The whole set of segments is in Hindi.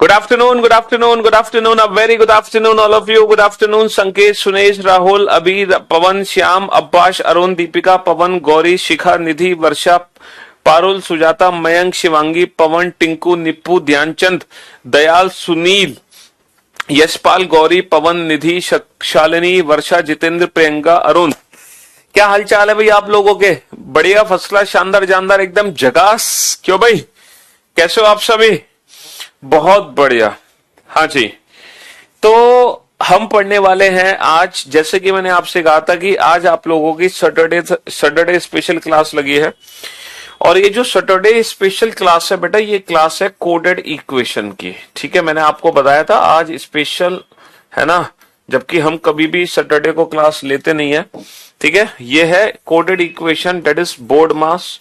good afternoon, good afternoon, a very good afternoon, all of you. Good afternoon, Sanket, Sunesh, Rahul, Abhi, Pawan, Shyam, Abbas, Arun, Deepika, Pawan, Gauri, Shikha, Nidhi, Varsha, Parul, Sujata, Mayank, Shivangi, पवन, टिंकू, निप्पू, ध्यानचंद, दयाल, सुनील, यशपाल, गौरी, पवन, निधि, शालिनी, वर्षा, जितेंद्र, प्रियंका, अरुण। क्या हाल चाल है भाई आप लोगों के? बढ़िया, फर्स्ट क्लास, शानदार, जानदार, एकदम झकास। क्यों भाई, कैसे हो आप सभी? बहुत बढ़िया। हाँ जी। तो हम पढ़ने वाले हैं आज, जैसे कि मैंने आपसे कहा था कि आज आप लोगों की सैटरडे सैटरडे स्पेशल क्लास लगी है। और ये जो सैटरडे स्पेशल क्लास है बेटा, ये क्लास है कोडेड इक्वेशन की। ठीक है, मैंने आपको बताया था आज स्पेशल है ना, जबकि हम कभी भी सैटरडे को क्लास लेते नहीं है। ठीक है, ये है coded equation, that is BODMAS.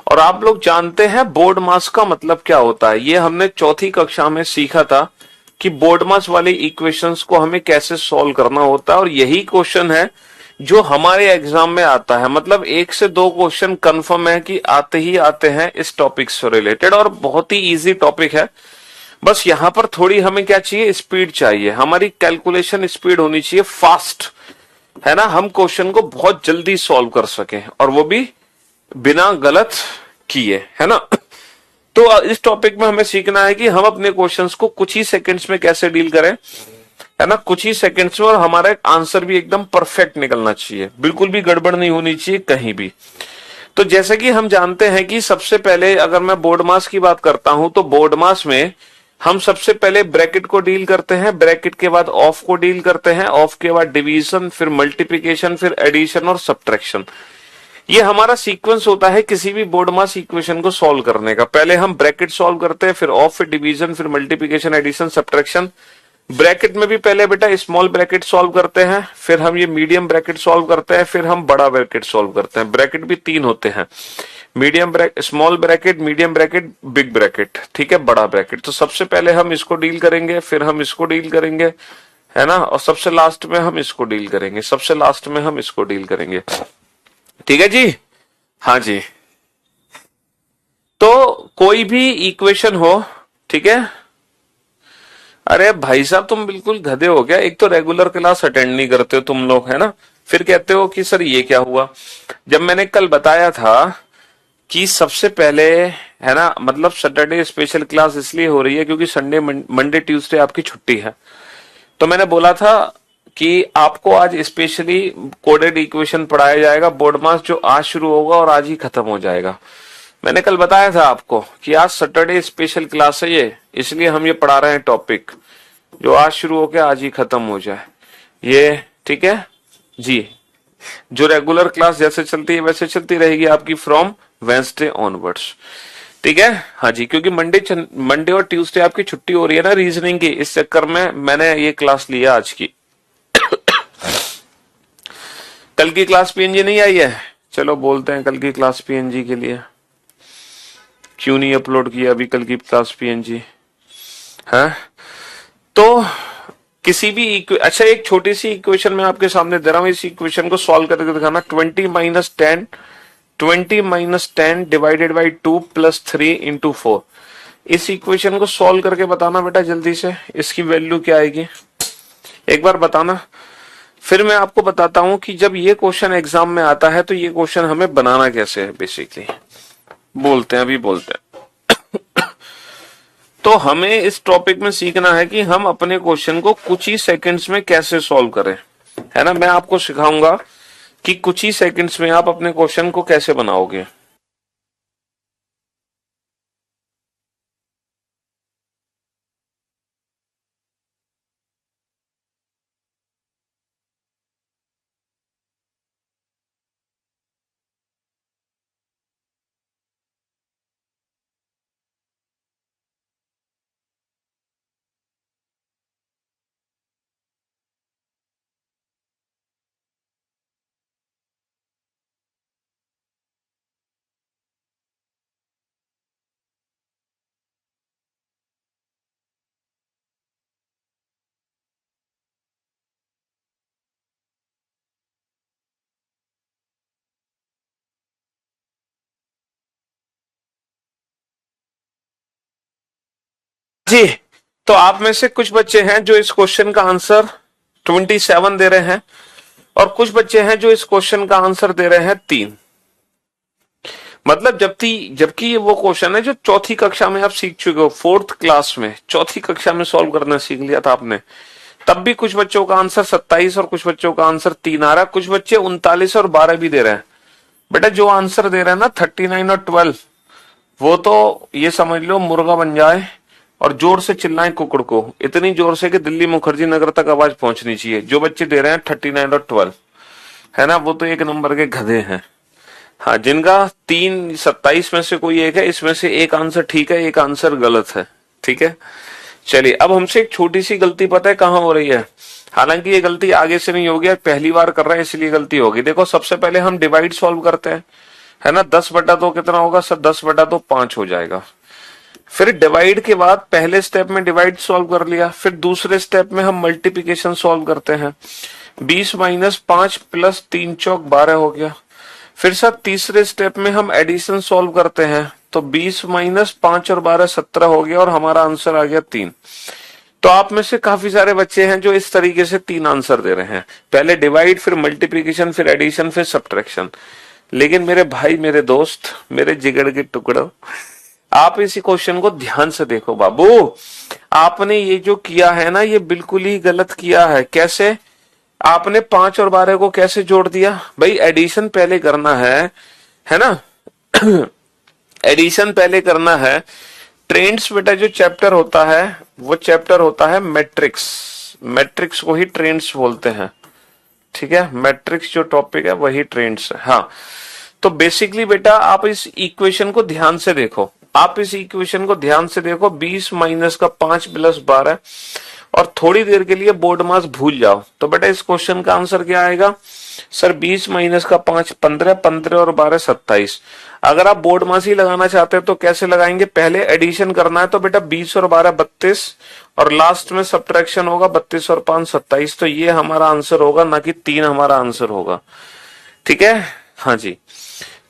और आप लोग जानते हैं बोर्ड मास का मतलब क्या होता है? ये हमने चौथी कक्षा में सीखा था कि बोर्ड मास वाली इक्वेशंस को हमें कैसे सॉल्व करना होता है। और यही क्वेश्चन है जो हमारे एग्जाम में आता है। मतलब एक से दो क्वेश्चन कंफर्म है कि आते ही आते हैं इस टॉपिक से रिलेटेड, और बहुत ही इजी टॉपिक है। बस यहां पर थोड़ी हमें क्या चाहिए, स्पीड चाहिए। हमारी कैलकुलेशन स्पीड होनी चाहिए फास्ट, है ना। हम क्वेश्चन को बहुत जल्दी सॉल्व कर सकें, और वो भी बिना गलत किए, है ना। तो इस टॉपिक में हमें सीखना है कि हम अपने क्वेश्चंस को कुछ ही सेकंड्स में कैसे डील करें, है ना, कुछ ही सेकंड्स में। और हमारा आंसर भी एकदम परफेक्ट निकलना चाहिए, बिल्कुल भी गड़बड़ नहीं होनी चाहिए कहीं भी। तो जैसे कि हम जानते हैं कि सबसे पहले अगर मैं बोर्ड मास की बात करता हूं, तो बोर्ड मास में हम सबसे पहले ब्रैकेट को डील करते हैं, ब्रैकेट के बाद ऑफ को डील करते हैं, ऑफ के बाद डिवीजन, फिर मल्टीप्लिकेशन, फिर एडिशन और सब्ट्रैक्शन। ये हमारा सीक्वेंस होता है किसी भी बोर्ड मास इक्वेशन को सॉल्व करने का। पहले हम ब्रैकेट सॉल्व करते हैं, फिर ऑफ, फिर डिवीजन, फिर मल्टीप्लिकेशन, एडिशन, सब्ट्रैक्शन। ब्रैकेट में भी पहले बेटा स्मॉल ब्रैकेट सॉल्व करते हैं, फिर हम ये मीडियम ब्रैकेट सॉल्व करते हैं, फिर हम बड़ा ब्रैकेट सॉल्व करते हैं। ब्रैकेट भी तीन होते हैं, medium bracket, small bracket, medium bracket, big bracket. ठीक है, बड़ा ब्रैकेट। तो सबसे पहले हम इसको डील करेंगे, फिर हम इसको डील करेंगे, है ना, और सबसे लास्ट में हम इसको डील करेंगे, सबसे लास्ट में हम इसको डील करेंगे। ठीक है जी। हाँ जी। तो कोई भी इक्वेशन हो, ठीक है। अरे भाई साहब, तुम बिल्कुल गधे हो क्या? एक तो रेगुलर क्लास अटेंड नहीं करते हो तुम लोग, है ना, फिर कहते हो कि सर ये क्या हुआ। जब मैंने कल बताया था कि सबसे पहले, है ना, मतलब सैटरडे स्पेशल क्लास इसलिए हो रही है क्योंकि संडे मंडे ट्यूसडे आपकी छुट्टी है। तो मैंने बोला था कि आपको आज स्पेशली कोडेड इक्वेशन पढ़ाया जाएगा, बोर्ड मास, जो आज शुरू होगा और आज ही खत्म हो जाएगा। मैंने कल बताया था आपको कि आज सैटरडे स्पेशल क्लास है ये, इसलिए हम ये पढ़ा रहे हैं टॉपिक जो आज शुरू होकर आज ही खत्म हो जाए ये। ठीक है जी। जो रेगुलर क्लास जैसे चलती है वैसे चलती रहेगी आपकी फ्रॉम वेंसडे ऑनवर्ड्स। ठीक है। हाँ जी, क्योंकि मंडे और ट्यूसडे आपकी छुट्टी हो रही है ना रीजनिंग की, इस चक्कर में मैंने ये क्लास लिया आज की। कल की क्लास पीएनजी नहीं आई है, चलो बोलते हैं कल की क्लास पीएनजी के लिए। क्यों नहीं अपलोड किया अभी कल की क्लास पीएनजी है? तो किसी भी अच्छा, एक छोटी सी इक्वेशन मैं आपके सामने दे रहा हूं, इस इक्वेशन को सॉल्व करके दिखाना। 20 - 10 डिवाइडेड बाई 2 प्लस 3 इंटू 4। इस इक्वेशन को सॉल्व करके बताना बेटा जल्दी से, इसकी वैल्यू क्या आएगी एक बार बताना। फिर मैं आपको बताता हूं कि जब ये क्वेश्चन एग्जाम में आता है तो ये क्वेश्चन हमें बनाना कैसे है, बेसिकली बोलते हैं, अभी बोलते हैं। तो हमें इस टॉपिक में सीखना है कि हम अपने क्वेश्चन को कुछ ही सेकंड्स में कैसे सॉल्व करें, है ना। मैं आपको सिखाऊंगा कि कुछ ही सेकंड्स में आप अपने क्वेश्चन को कैसे बनाओगे। जी तो आप में से कुछ बच्चे हैं जो इस क्वेश्चन का आंसर 27 दे रहे हैं और कुछ बच्चे हैं जो इस क्वेश्चन का आंसर दे रहे हैं 3। मतलब जबकि ये वो क्वेश्चन है जो चौथी कक्षा में आप सीख चुके हो, 4th क्लास में, चौथी कक्षा में सॉल्व करना सीख लिया था आपने। तब भी कुछ बच्चों का आंसर 27 और कुछ बच्चों का आंसर 3 आ रहा है। कुछ बच्चे 39 और 12 भी दे रहे हैं। बेटा जो आंसर दे रहे हैं ना 39 और 12, वो तो ये समझ लो मुर्गा बन जाए और जोर से चिल्लाएं कुकुड़ को, इतनी जोर से कि दिल्ली मुखर्जी नगर तक आवाज पहुंचनी चाहिए। जो बच्चे दे रहे हैं 39 और 12, है ना, वो तो 1 नंबर के गधे हैं। हाँ, जिनका 27 में से कोई एक है, इसमें से एक आंसर ठीक है, एक आंसर गलत है। ठीक है, चलिए अब हमसे एक छोटी सी गलती पता है कहां हो रही है। हालांकि ये गलती आगे से नहीं होगी, पहली बार कर रहे हैं इसलिए गलती होगी। देखो सबसे पहले हम डिवाइड सॉल्व करते हैं, है ना। 10/2 कितना होगा सर? 10/2 5 हो जाएगा। फिर डिवाइड के बाद पहले स्टेप में डिवाइड सॉल्व कर लिया, फिर दूसरे स्टेप में हम मल्टीप्लिकेशन सॉल्व करते हैं। 20 - 5 + 3 चौक 12 हो गया। फिर सर तीसरे स्टेप में हम एडिशन सॉल्व करते हैं, तो 20 - 5 और 12 17 हो गया और हमारा आंसर आ गया 3। तो आप में से काफी सारे बच्चे हैं जो इस तरीके से 3 आंसर दे रहे हैं, पहले डिवाइड, फिर मल्टीप्लिकेशन, फिर एडिशन, फिर सब्ट्रैक्शन। लेकिन मेरे भाई, मेरे दोस्त, मेरे जिगर के टुकड़ों, आप इसी क्वेश्चन को ध्यान से देखो बाबू। आपने ये जो किया है ना, ये बिल्कुल ही गलत किया है। कैसे? आपने 5 और 12 को कैसे जोड़ दिया? भाई एडिशन पहले करना है ना। एडिशन पहले करना है। ट्रेंड्स बेटा जो चैप्टर होता है वो चैप्टर होता है मैट्रिक्स। मैट्रिक्स को ही ट्रेंड्स बोलते हैं। ठीक है, मैट्रिक्स जो टॉपिक है वही ट्रेंड्स है। हाँ, तो बेसिकली बेटा आप इस इक्वेशन को ध्यान से देखो, आप इस इक्वेशन को ध्यान से देखो। 20 - 5 + 12 और थोड़ी देर के लिए बोर्ड मास भूल जाओ। तो बेटा इस क्वेश्चन का आंसर क्या आएगा सर? 20 - 5 15, 15 और 12 27। अगर आप बोर्ड मास ही लगाना चाहते हैं तो कैसे लगाएंगे? पहले एडिशन करना है तो बेटा 20 और 12 32 और लास्ट में सब्ट्रैक्शन होगा, 32 और 5 27। तो ये हमारा आंसर होगा, ना कि 3 हमारा आंसर होगा। ठीक है, हाँ जी।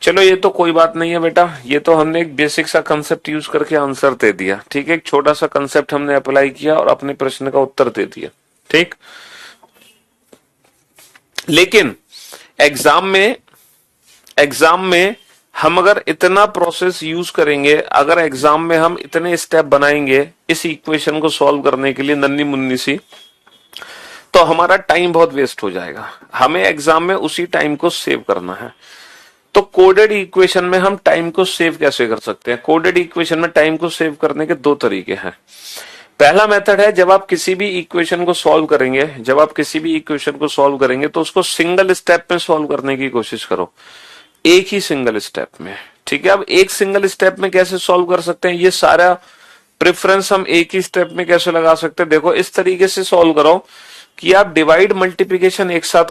चलो ये तो कोई बात नहीं है बेटा, ये तो हमने एक बेसिक सा कंसेप्ट यूज करके आंसर दे दिया। ठीक है, एक छोटा सा कंसेप्ट हमने अप्लाई किया और अपने प्रश्न का उत्तर दे दिया। ठीक, लेकिन एग्जाम में हम अगर इतना प्रोसेस यूज करेंगे, अगर एग्जाम में हम इतने स्टेप बनाएंगे इस इक्वेशन को सॉल्व करने के लिए नन्ही मुन्नी सी, तो हमारा टाइम बहुत वेस्ट हो जाएगा। हमें एग्जाम में उसी टाइम को सेव करना है। तो कोडेड इक्वेशन में हम टाइम को सेव कैसे कर सकते हैं? कोडेड इक्वेशन में टाइम को सेव करने के 2 तरीके हैं। पहला मेथड है, जब आप किसी भी इक्वेशन को सॉल्व करेंगे तो उसको सिंगल स्टेप में सॉल्व करने की कोशिश करो, एक ही सिंगल स्टेप में। ठीक है, अब एक सिंगल स्टेप में कैसे सॉल्व कर सकते हैं? ये सारा प्रेफरेंस हम एक ही स्टेप में कैसे लगा सकते हैं? देखो इस तरीके से सॉल्व करो कि आप डिवाइड मल्टीप्लिकेशन एक साथ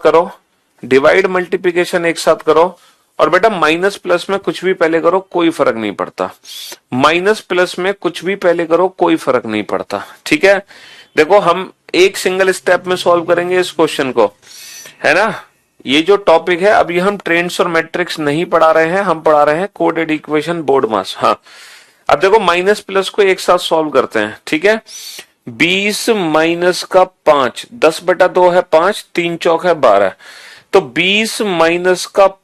करो, और बेटा माइनस प्लस में कुछ भी पहले करो कोई फर्क नहीं पड़ता। माइनस प्लस में कुछ भी पहले करो कोई फर्क नहीं पड़ता। ठीक है, देखो हम एक सिंगल स्टेप में सॉल्व करेंगे इस क्वेश्चन को, है ना। ये जो टॉपिक है अभी हम ट्रेंड्स और मैट्रिक्स नहीं पढ़ा रहे हैं, हम पढ़ा रहे हैं कोडेड इक्वेशन बोर्ड मास। हाँ, अब देखो माइनस प्लस को एक साथ सॉल्व करते हैं। ठीक है, 20 - 5 10/2 है 5, 3 चौक है 12। तो 20 -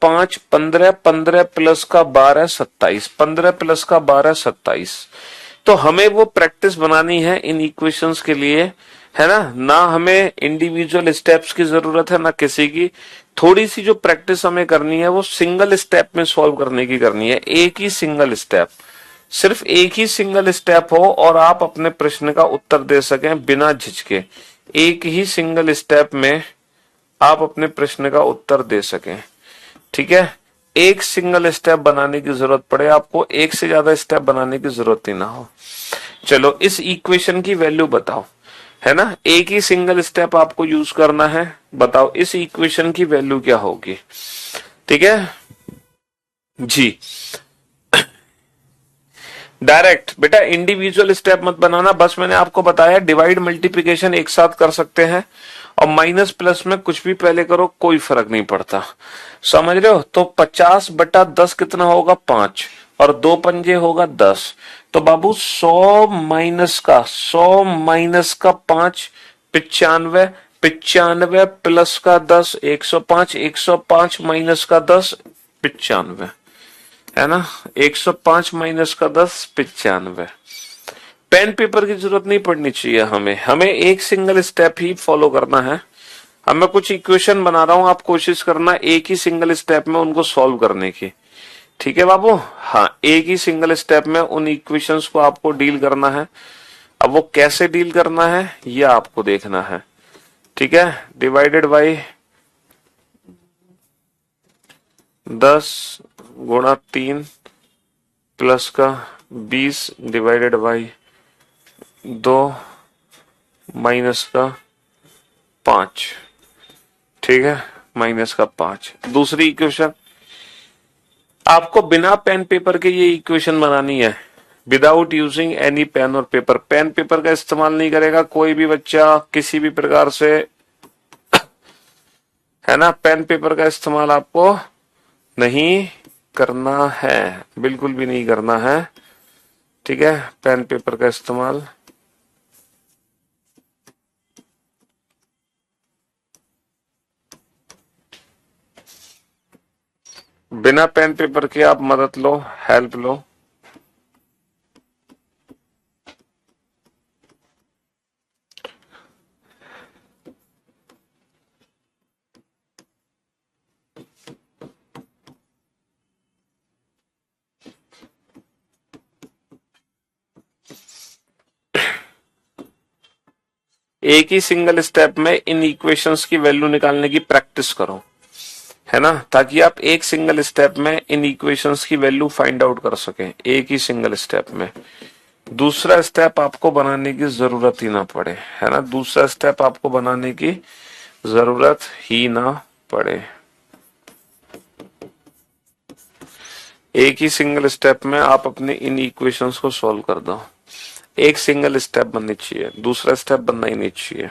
5 15, 15 + 12 27, 15 + 12 27। तो हमें वो प्रैक्टिस बनानी है इन इक्वेशंस के लिए, है ना हमें इंडिविजुअल स्टेप्स की जरूरत है ना किसी की। थोड़ी सी जो प्रैक्टिस हमें करनी है वो सिंगल स्टेप में सॉल्व करने की करनी है। एक ही सिंगल स्टेप, सिर्फ एक ही सिंगल स्टेप हो और आप अपने प्रश्न का उत्तर दे सकें बिना झिझके। एक ही सिंगल स्टेप में आप अपने प्रश्न का उत्तर दे सकें। ठीक है, एक सिंगल स्टेप बनाने की जरूरत पड़े आपको, एक से ज्यादा स्टेप बनाने की जरूरत ही ना हो। चलो इस इक्वेशन की वैल्यू बताओ, है ना। एक ही सिंगल स्टेप आपको यूज करना है। बताओ इस इक्वेशन की वैल्यू क्या होगी? ठीक है जी, डायरेक्ट बेटा इंडिविजुअल स्टेप मत बनाना। बस मैंने आपको बताया डिवाइड मल्टीप्लिकेशन एक साथ कर सकते हैं और माइनस प्लस में कुछ भी पहले करो कोई फर्क नहीं पड़ता। समझ रहे हो? तो 50/10 कितना होगा? 5, और 2 पंजे होगा 10। तो बाबू 100 माइनस का 5 95, 95 प्लस का 10 105, 105 माइनस का 10 95, है ना। 105 माइनस का 10 95। पेन पेपर की जरूरत नहीं पड़नी चाहिए हमें, हमें एक सिंगल स्टेप ही फॉलो करना है। अब मैं कुछ इक्वेशन बना रहा हूं, आप कोशिश करना एक ही सिंगल स्टेप में उनको सॉल्व करने की, ठीक है बाबू। हाँ, एक ही सिंगल स्टेप में उन इक्वेशंस को आपको डील करना है। अब वो कैसे डील करना है ये आपको देखना है, ठीक है। डिवाइडेड बाई 10 गुणा 3 प्लस का 20 डिवाइडेड बाई 2 माइनस का 5, ठीक है, माइनस का 5। दूसरी इक्वेशन आपको बिना पेन पेपर के ये इक्वेशन बनानी है, विदाउट यूजिंग एनी पेन और पेपर। पेन पेपर का इस्तेमाल नहीं करेगा कोई भी बच्चा किसी भी प्रकार से, है ना। पेन पेपर का इस्तेमाल आपको नहीं करना है, बिल्कुल भी नहीं करना है, ठीक है। पेन पेपर का इस्तेमाल बिना पेन पेपर के आप मदद लो, हेल्प लो। एक ही सिंगल स्टेप में इन इक्वेशंस की वैल्यू निकालने की प्रैक्टिस करो, है ना, ताकि आप एक सिंगल स्टेप में इन इक्वेशंस की वैल्यू फाइंड आउट कर सकें, एक ही सिंगल स्टेप में। दूसरा स्टेप आपको बनाने की जरूरत ही ना पड़े, है ना, दूसरा स्टेप आपको बनाने की जरूरत ही ना पड़े। एक ही सिंगल स्टेप में आप अपने इन इक्वेशंस को सॉल्व कर दो। एक सिंगल स्टेप बननी चाहिए, दूसरा स्टेप बनना ही नहीं चाहिए।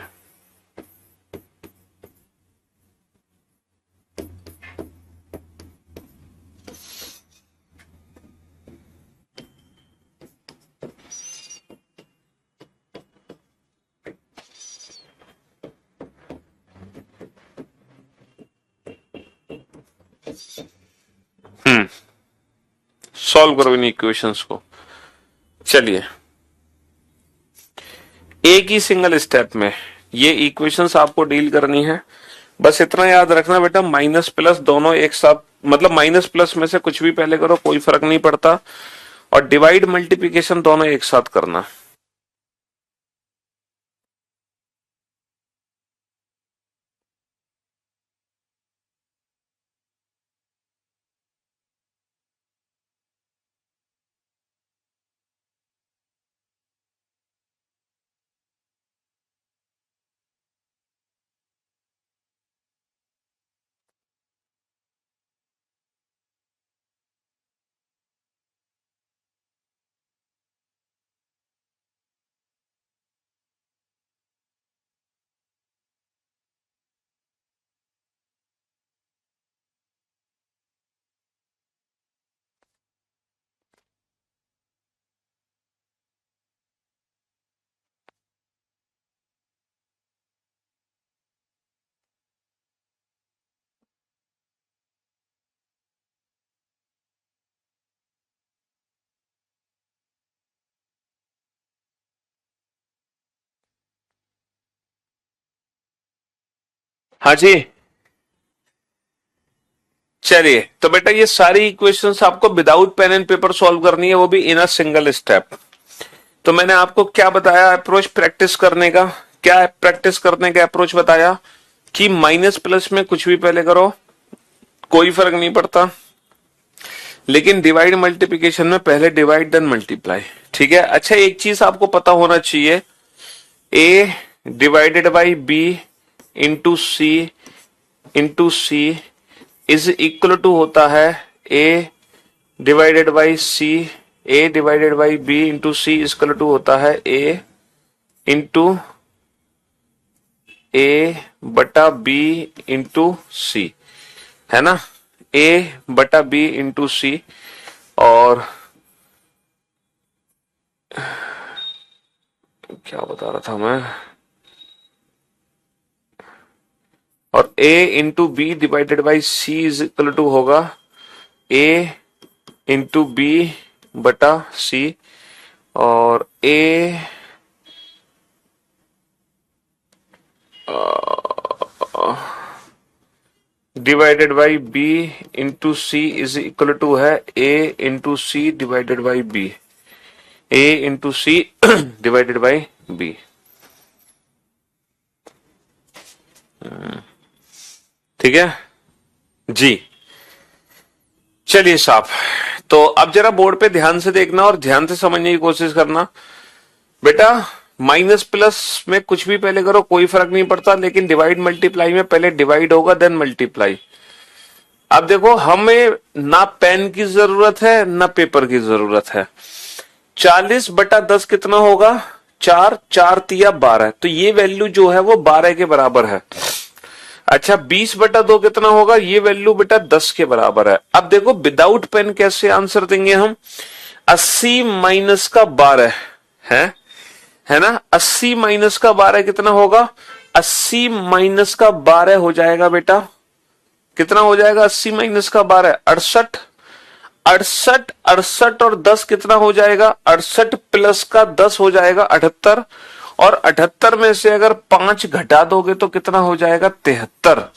सॉल्व करो इन इक्वेशंस को। चलिए, एक ही सिंगल स्टेप में ये इक्वेशंस आपको डील करनी है। बस इतना याद रखना बेटा, माइनस प्लस दोनों एक साथ, मतलब माइनस प्लस में से कुछ भी पहले करो कोई फर्क नहीं पड़ता, और डिवाइड मल्टीप्लिकेशन दोनों एक साथ करना। हाँ जी, चलिए तो बेटा ये सारी इक्वेशंस आपको without pen and paper solve करनी है, वो भी इन अ सिंगल स्टेप। तो मैंने आपको क्या बताया अप्रोच प्रैक्टिस करने का, क्या प्रैक्टिस करने का अप्रोच बताया कि माइनस प्लस में कुछ भी पहले करो कोई फर्क नहीं पड़ता, लेकिन डिवाइड मल्टीप्लिकेशन में पहले डिवाइड देन मल्टीप्लाई, ठीक है। अच्छा, एक चीज आपको पता होना चाहिए, A divided by B into C is equal to होता है A divided by C, A divided by B into C is equal to होता है ए इंटू ए बटा बी इंटू सी, है ना, ए बटा बी इंटू सी। और क्या बता रहा था मैं, और a into B divided by C is equal to होगा a इंटू बी बटा सी, और a divided by B into C is equal to है a into C divided by B, a into C divided by B. ठीक है जी। चलिए साहब, तो अब जरा बोर्ड पे ध्यान से देखना और ध्यान से समझने की कोशिश करना। बेटा माइनस प्लस में कुछ भी पहले करो कोई फर्क नहीं पड़ता, लेकिन डिवाइड मल्टीप्लाई में पहले डिवाइड होगा देन मल्टीप्लाई। अब देखो हमें ना पेन की जरूरत है ना पेपर की जरूरत है। 40/10 कितना होगा, 4, 4 तिया 12, तो ये वैल्यू जो है वो 12 के बराबर है। अच्छा 20/2 कितना होगा, ये वैल्यू बेटा 10 के बराबर है। अब देखो विदाउट पेन कैसे आंसर देंगे हम, 80 माइनस का 12 है ना, 80 माइनस का 12 कितना होगा, 80 माइनस का 12 हो जाएगा बेटा, कितना हो जाएगा 80 माइनस का 12, 68, 68, 68 और 10 कितना हो जाएगा, 68 प्लस का 10 हो जाएगा 78, और 78 में से अगर 5 घटा दोगे तो कितना हो जाएगा 73।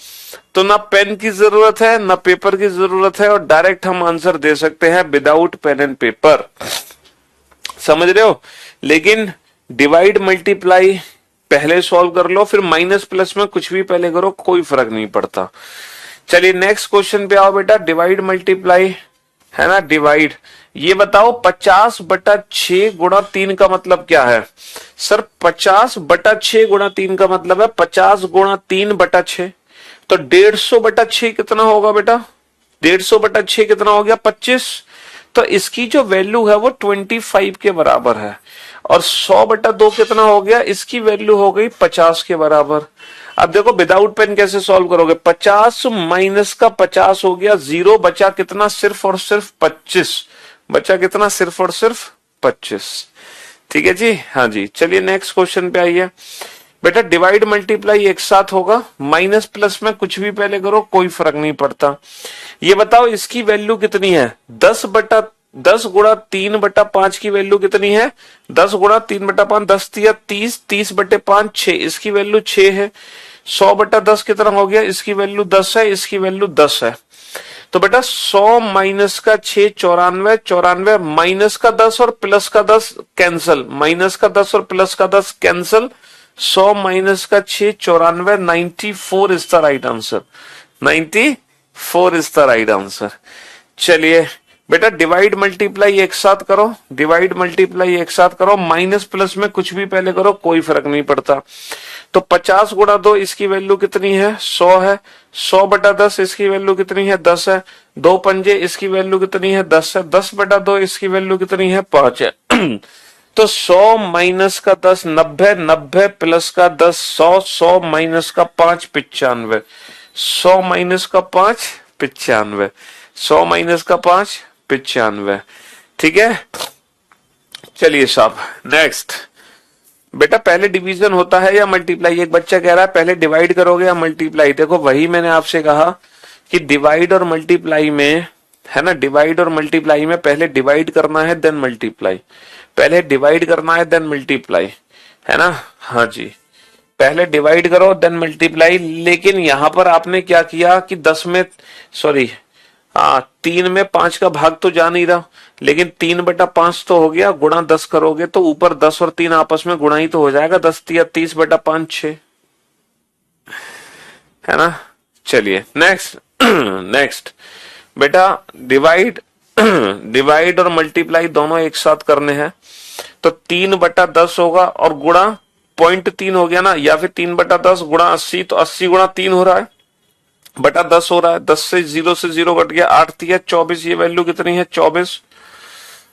तो ना पेन की जरूरत है ना पेपर की जरूरत है, और डायरेक्ट हम आंसर दे सकते हैं विदाउट पेन एंड पेपर। समझ रहे हो, लेकिन डिवाइड मल्टीप्लाई पहले सॉल्व कर लो, फिर माइनस प्लस में कुछ भी पहले करो कोई फर्क नहीं पड़ता। चलिए नेक्स्ट क्वेश्चन पे आओ बेटा, डिवाइड मल्टीप्लाई है ना, डिवाइड। ये बताओ 50/6 गुणा 3 का मतलब क्या है। सर 50/6 गुणा 3 का मतलब है 50 गुणा 3/6, तो 150/6 कितना होगा बेटा, 150/6 कितना हो गया 25, तो इसकी जो वैल्यू है वो 25 के बराबर है। और 100/2 कितना हो गया, इसकी वैल्यू हो गई 50 के बराबर। अब देखो विदाउट पेन कैसे सॉल्व करोगे, 50 माइनस का 50 हो गया 0, बचा कितना सिर्फ और सिर्फ 25, बचा कितना सिर्फ और सिर्फ 25। ठीक है जी, हाँ जी। चलिए नेक्स्ट क्वेश्चन पे आइए बेटा, डिवाइड मल्टीप्लाई एक साथ होगा, माइनस प्लस में कुछ भी पहले करो कोई फर्क नहीं पड़ता। ये बताओ इसकी वैल्यू कितनी है, 10 गुणा 3/5 की वैल्यू कितनी है, 10 गुणा 3/5, 10 तिया 30, 30/5 6, इसकी वैल्यू 6 है। 100/10 कितना हो गया, इसकी वैल्यू 10 है, इसकी वैल्यू 10 है। तो बेटा 100 माइनस का 6 94, 94 माइनस का 10 और प्लस का 10 कैंसल, माइनस का 10 और प्लस का 10 कैंसल, 100 माइनस का 6 94, 94 is the right answer, 94 is the right answer. चलिए बेटा डिवाइड मल्टीप्लाई एक साथ करो, डिवाइड मल्टीप्लाई एक साथ करो, माइनस प्लस में कुछ भी पहले करो कोई फर्क नहीं पड़ता। तो 50 गुणा 2 इसकी वैल्यू कितनी है, 100 है। 100/10 इसकी वैल्यू कितनी है, 10 है। 2 पंजे इसकी वैल्यू कितनी है, 10 है। 10/2 इसकी वैल्यू कितनी है, 5 है। तो 100 माइनस का 10 90, 90 प्लस का 10 100, 100 माइनस का 5 95, 100 माइनस का 5 95, 100 माइनस का 5 95। ठीक है, चलिए साहब नेक्स्ट। बेटा पहले डिवीजन होता है या मल्टीप्लाई, एक बच्चा कह रहा है पहले डिवाइड करोगे या मल्टीप्लाई। देखो वही मैंने आपसे कहा कि डिवाइड और मल्टीप्लाई में है ना, डिवाइड और मल्टीप्लाई में पहले डिवाइड करना है देन मल्टीप्लाई, पहले डिवाइड करना है देन मल्टीप्लाई, है ना। हाँ जी, पहले डिवाइड करो देन मल्टीप्लाई। लेकिन यहां पर आपने क्या किया कि 10 में सॉरी 3 में 5 का भाग तो जा नहीं रहा, लेकिन 3/5 तो हो गया, गुणा 10 करोगे तो ऊपर 10 और 3 आपस में गुणा ही तो हो जाएगा, 10 तिया 30/5 6, है ना। चलिए नेक्स्ट नेक्स्ट बेटा डिवाइड डिवाइड और मल्टीप्लाई दोनों एक साथ करने हैं, तो 3/10 होगा और गुणा 0.3 हो गया ना, या फिर 3/10 गुणा 80, तो 80 गुणा 3 हो रहा है बटा 10 हो रहा है। 10 से 0 कट गया, 8 तिया 24, ये वैल्यू कितनी है 24।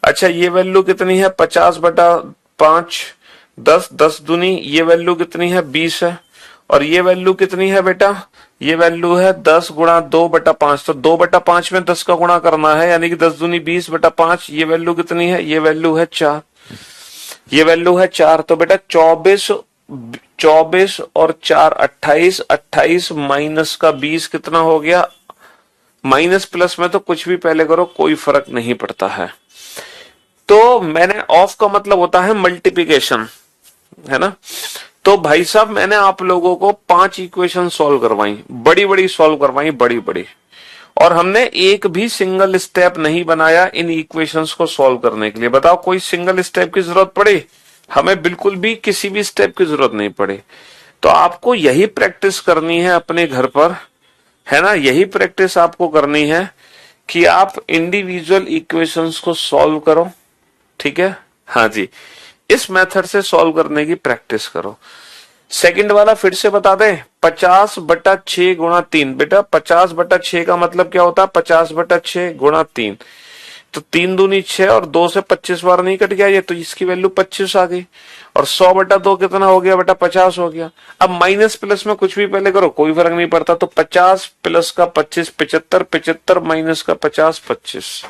अच्छा ये वैल्यू कितनी है 50/5, 10 10 दूनी, ये वैल्यू कितनी है 20 है। और ये वैल्यू कितनी है बेटा, ये वैल्यू है 10 गुणा 2/5, तो 2/5 में 10 का गुणा करना है, यानी कि 10 दूनी 20/5, ये वैल्यू कितनी है, ये वैल्यू है 4। ये वैल्यू है 4, तो बेटा 24, 24 और 4 28, 28 माइनस का 20 कितना हो गया? माइनस प्लस में तो कुछ भी पहले करो कोई फर्क नहीं पड़ता है। तो मैंने ऑफ का मतलब होता है मल्टीप्लिकेशन, है ना। तो भाई साहब मैंने आप लोगों को 5 इक्वेशन सॉल्व करवाई, बड़ी बड़ी सॉल्व करवाई, बड़ी बड़ी, और हमने एक भी सिंगल स्टेप नहीं बनाया इन इक्वेशंस को सॉल्व करने के लिए। बताओ कोई सिंगल स्टेप की जरूरत पड़ी? हमें बिल्कुल भी किसी भी स्टेप की जरूरत नहीं पड़ी। तो आपको यही प्रैक्टिस करनी है अपने घर पर, है ना, यही प्रैक्टिस आपको करनी है कि आप इंडिविजुअल इक्वेशंस को सॉल्व करो, ठीक है। हाँ जी, इस मेथड से सॉल्व करने की प्रैक्टिस करो। सेकंड वाला फिर से बता दें, 50/6 गुणा 3। बेटा 50/6 का मतलब क्या होता है? 50/6 गुणा 3, तो 3 दूनी 6 और 2 से 25 बार नहीं कट गया ये, तो इसकी वैल्यू 25 आ गई। और 100/2 कितना हो गया बेटा? 50 हो गया। अब माइनस प्लस में कुछ भी पहले करो कोई फर्क नहीं पड़ता, तो 50 प्लस का 25 75, 75 माइनस का 50 25।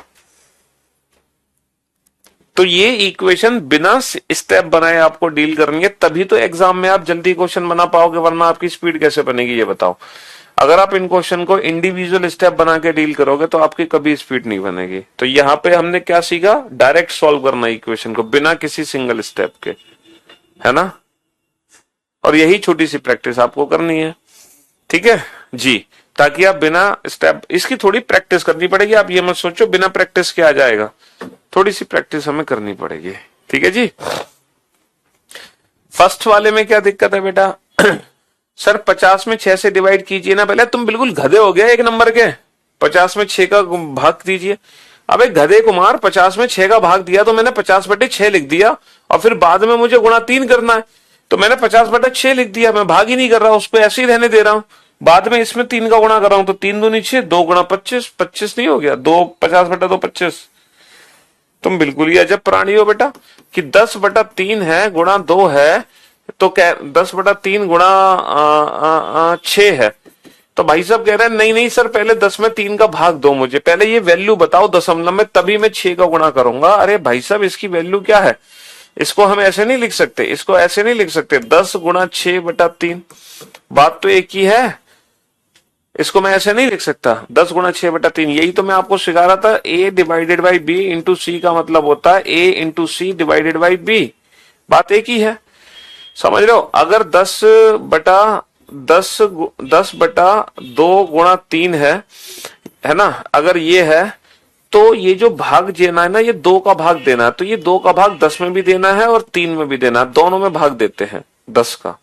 तो ये इक्वेशन बिना स्टेप बनाए आपको डील करनी है, तभी तो एग्जाम में आप जल्दी क्वेश्चन बना पाओगे, वरना आपकी स्पीड कैसे बनेगी ये बताओ। अगर आप इन क्वेश्चन को इंडिविजुअल स्टेप बना के डील करोगे तो आपकी कभी स्पीड नहीं बनेगी। तो यहाँ पे हमने क्या सीखा? डायरेक्ट सॉल्व करना इक्वेशन को बिना किसी सिंगल स्टेप के, है ना। और यही छोटी सी प्रैक्टिस आपको करनी है, ठीक है जी, ताकि आप बिना स्टेप, इसकी थोड़ी प्रैक्टिस करनी पड़ेगी। आप ये मत सोचो बिना प्रैक्टिस के आ जाएगा, थोड़ी सी प्रैक्टिस हमें करनी पड़ेगी, ठीक है जी। फर्स्ट वाले में क्या दिक्कत है बेटा? सर 50 में 6 से डिवाइड कीजिए ना। पहले तुम बिल्कुल गधे हो गया, एक नंबर के 50 में 6 का भाग दीजिए। अबे गधे कुमार, 50 में 6 का भाग दिया तो मैंने 50/6 लिख दिया, और फिर बाद में मुझे गुणा 3 करना है, तो मैंने 50/6 लिख दिया। मैं भाग ही नहीं कर रहा, उसको ऐसे ही रहने दे रहा हूं। बाद में इसमें 3 का गुणा कर रहा हूं, तो 3 दूनी 6, 2 गुणा 25, 25 नहीं हो गया? 2 50/2 25। तुम बिल्कुल ही अजब प्राणी हो बेटा, कि 10/3 है गुणा 2 है, तो 10/3 गुणा 6 है। तो भाई साहब कह रहे हैं नहीं नहीं सर, पहले 10 में 3 का भाग दो मुझे, पहले ये वैल्यू बताओ दशमलव में, तभी मैं 6 का गुणा करूंगा। अरे भाई साहब इसकी वैल्यू क्या है? इसको हम ऐसे नहीं लिख सकते, इसको ऐसे नहीं लिख सकते, 10 गुणा 6/3, बात तो एक ही है। इसको मैं ऐसे नहीं लिख सकता 10 गुणा 6/3। यही तो मैं आपको सिखा रहा था, a divided by B into C का मतलब होता है a into C divided by B. बात एक ही है, समझ रहे हो। अगर 10/2 गुणा 3 है ना, अगर ये है, तो ये जो भाग देना है ना, ये 2 का भाग देना है, तो ये 2 का भाग 10 में भी देना है और 3 में भी देना है, दोनों में भाग देते हैं 10 का।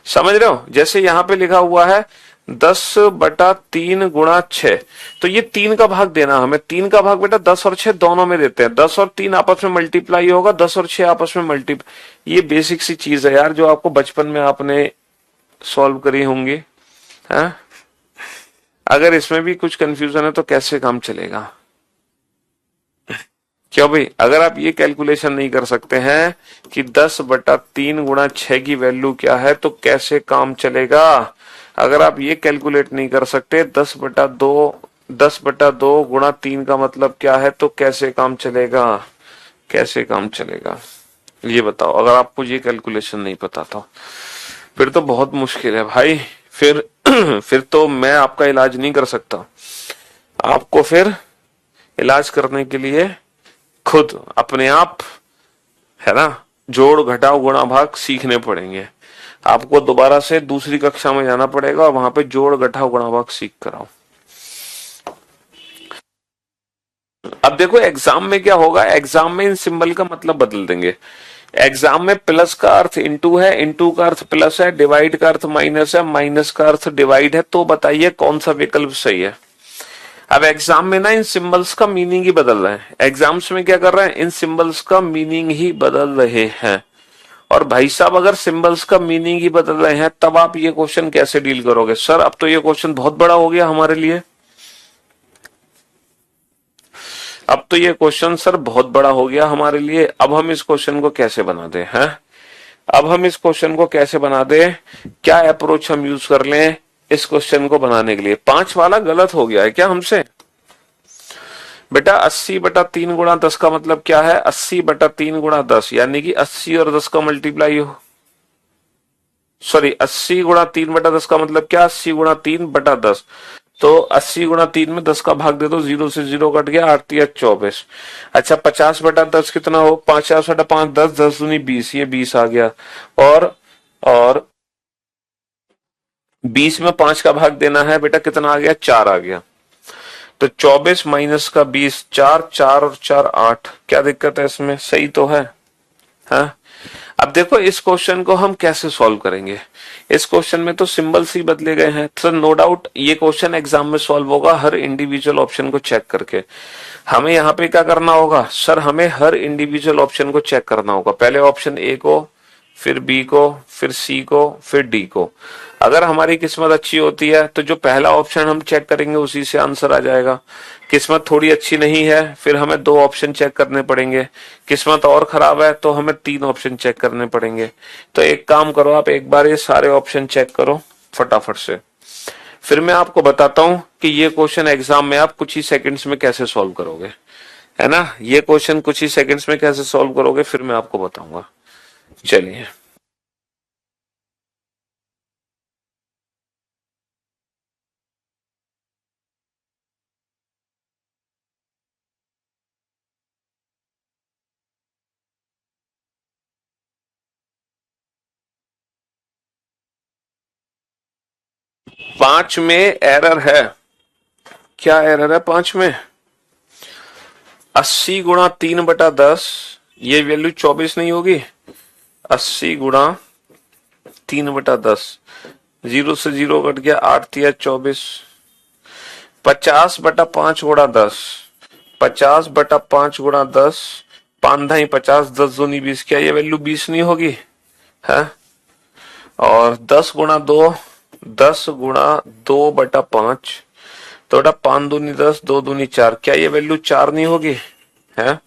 समझ रहे हो, जैसे यहां पे लिखा हुआ है 10/3 गुणा 6, तो ये 3 का भाग देना हमें। 3 का भाग बेटा 10 और 6 दोनों में देते हैं, 10 और 3 आपस में मल्टीप्लाई होगा, 10 और 6 आपस में मल्टीप्लाई। ये बेसिक सी चीज है यार, जो आपको बचपन में आपने सॉल्व करी होंगी, है। अगर इसमें भी कुछ कंफ्यूजन है तो कैसे काम चलेगा? क्यों भाई, अगर आप ये कैलकुलेशन नहीं कर सकते हैं कि 10/3 गुणा 6 की वैल्यू क्या है, तो कैसे काम चलेगा? अगर आप ये कैलकुलेट नहीं कर सकते 10/2 गुणा 3 का मतलब क्या है, तो कैसे काम चलेगा? कैसे काम चलेगा ये बताओ। अगर आपको ये कैलकुलेशन नहीं पता तो फिर तो बहुत मुश्किल है भाई, फिर फिर तो मैं आपका इलाज नहीं कर सकता। आपको फिर इलाज करने के लिए खुद अपने आप, है ना, जोड़ घटाव गुणा भाग सीखने पड़ेंगे। आपको दोबारा से दूसरी कक्षा में जाना पड़ेगा और वहां पे जोड़ घटाव गुणा भाग सीख कर आओ। अब देखो एग्जाम में क्या होगा, एग्जाम में इन सिंबल का मतलब बदल देंगे। एग्जाम में प्लस का अर्थ इंटू है, इंटू का अर्थ प्लस है, डिवाइड का अर्थ माइनस है, माइनस का अर्थ डिवाइड है। तो बताइए कौन सा विकल्प सही है? अब एग्जाम में ना इन सिंबल्स का मीनिंग ही बदल रहे हैं। एग्जाम्स में क्या कर रहे हैं, इन सिंबल्स का मीनिंग ही बदल रहे हैं। और भाई साहब अगर सिंबल्स का मीनिंग ही बदल रहे हैं, तब आप ये क्वेश्चन कैसे डील करोगे? सर अब तो ये क्वेश्चन बहुत बड़ा हो गया हमारे लिए, अब तो ये क्वेश्चन सर बहुत बड़ा हो गया हमारे लिए, अब हम इस क्वेश्चन को कैसे बना दें? हैं, अब हम इस क्वेश्चन को कैसे बना दें? क्या अप्रोच हम यूज कर लें इस क्वेश्चन को बनाने के लिए? 5 वाला गलत हो गया है क्या हमसे? बेटा 80/3 × 10 का मतलब क्या है? 80/3 × 10 यानी कि 80 और 10 का मल्टीप्लाई हो, सॉरी 80 × 3/10 का मतलब क्या? 80 × 3/10। तो 80 × 3 में 10 का भाग दे दो, 0 से 0 कट गया, 8×3 = 24। अच्छा 50/10 कितना हो? 50/5 10, 10×2 = 20, ये 20 आ गया। और 20 में 5 का भाग देना है बेटा, कितना आ गया? 4 आ गया। तो 24 माइनस का 20, 4, 4 और 4 8। क्या दिक्कत है इसमें? सही तो है। हाँ, अब देखो इस क्वेश्चन को हम कैसे सॉल्व करेंगे। इस क्वेश्चन में तो सिंबल ही बदले गए हैं सर, नो डाउट ये क्वेश्चन एग्जाम में सॉल्व होगा हर इंडिविजुअल ऑप्शन को चेक करके। हमें यहाँ पे क्या करना होगा सर? हमें हर इंडिविजुअल ऑप्शन को चेक करना होगा। पहले ऑप्शन ए को, फिर बी को, फिर सी को, फिर डी को। अगर हमारी किस्मत अच्छी होती है तो जो पहला ऑप्शन हम चेक करेंगे उसी से आंसर आ जाएगा। किस्मत थोड़ी अच्छी नहीं है फिर हमें 2 ऑप्शन चेक करने पड़ेंगे। किस्मत और खराब है तो हमें 3 ऑप्शन चेक करने पड़ेंगे। तो एक काम करो, आप एक बार ये सारे ऑप्शन चेक करो फटाफट से, फिर मैं आपको बताता हूं कि ये क्वेश्चन एग्जाम में आप कुछ ही सेकंड्स में कैसे सॉल्व करोगे, है ना। ये क्वेश्चन कुछ ही सेकंड्स में कैसे सॉल्व करोगे फिर मैं आपको बताऊंगा। चलिए, 5 में एरर है। क्या एरर है 5 में? 80 × 3/10, ये वैल्यू 24 नहीं होगी? 80 × 3/10, 0 से 0 कट गया, 8×3 = 24। 50/5 × 10, 50/5 × 10, 5×2 = 50, 10×2 = 20। क्या ये वैल्यू 20 नहीं होगी? है। और 10×2, 10×2/5, तो बेटा 5×2 = 10, 2×2 = 4। क्या ये वैल्यू 4 नहीं होगी? है।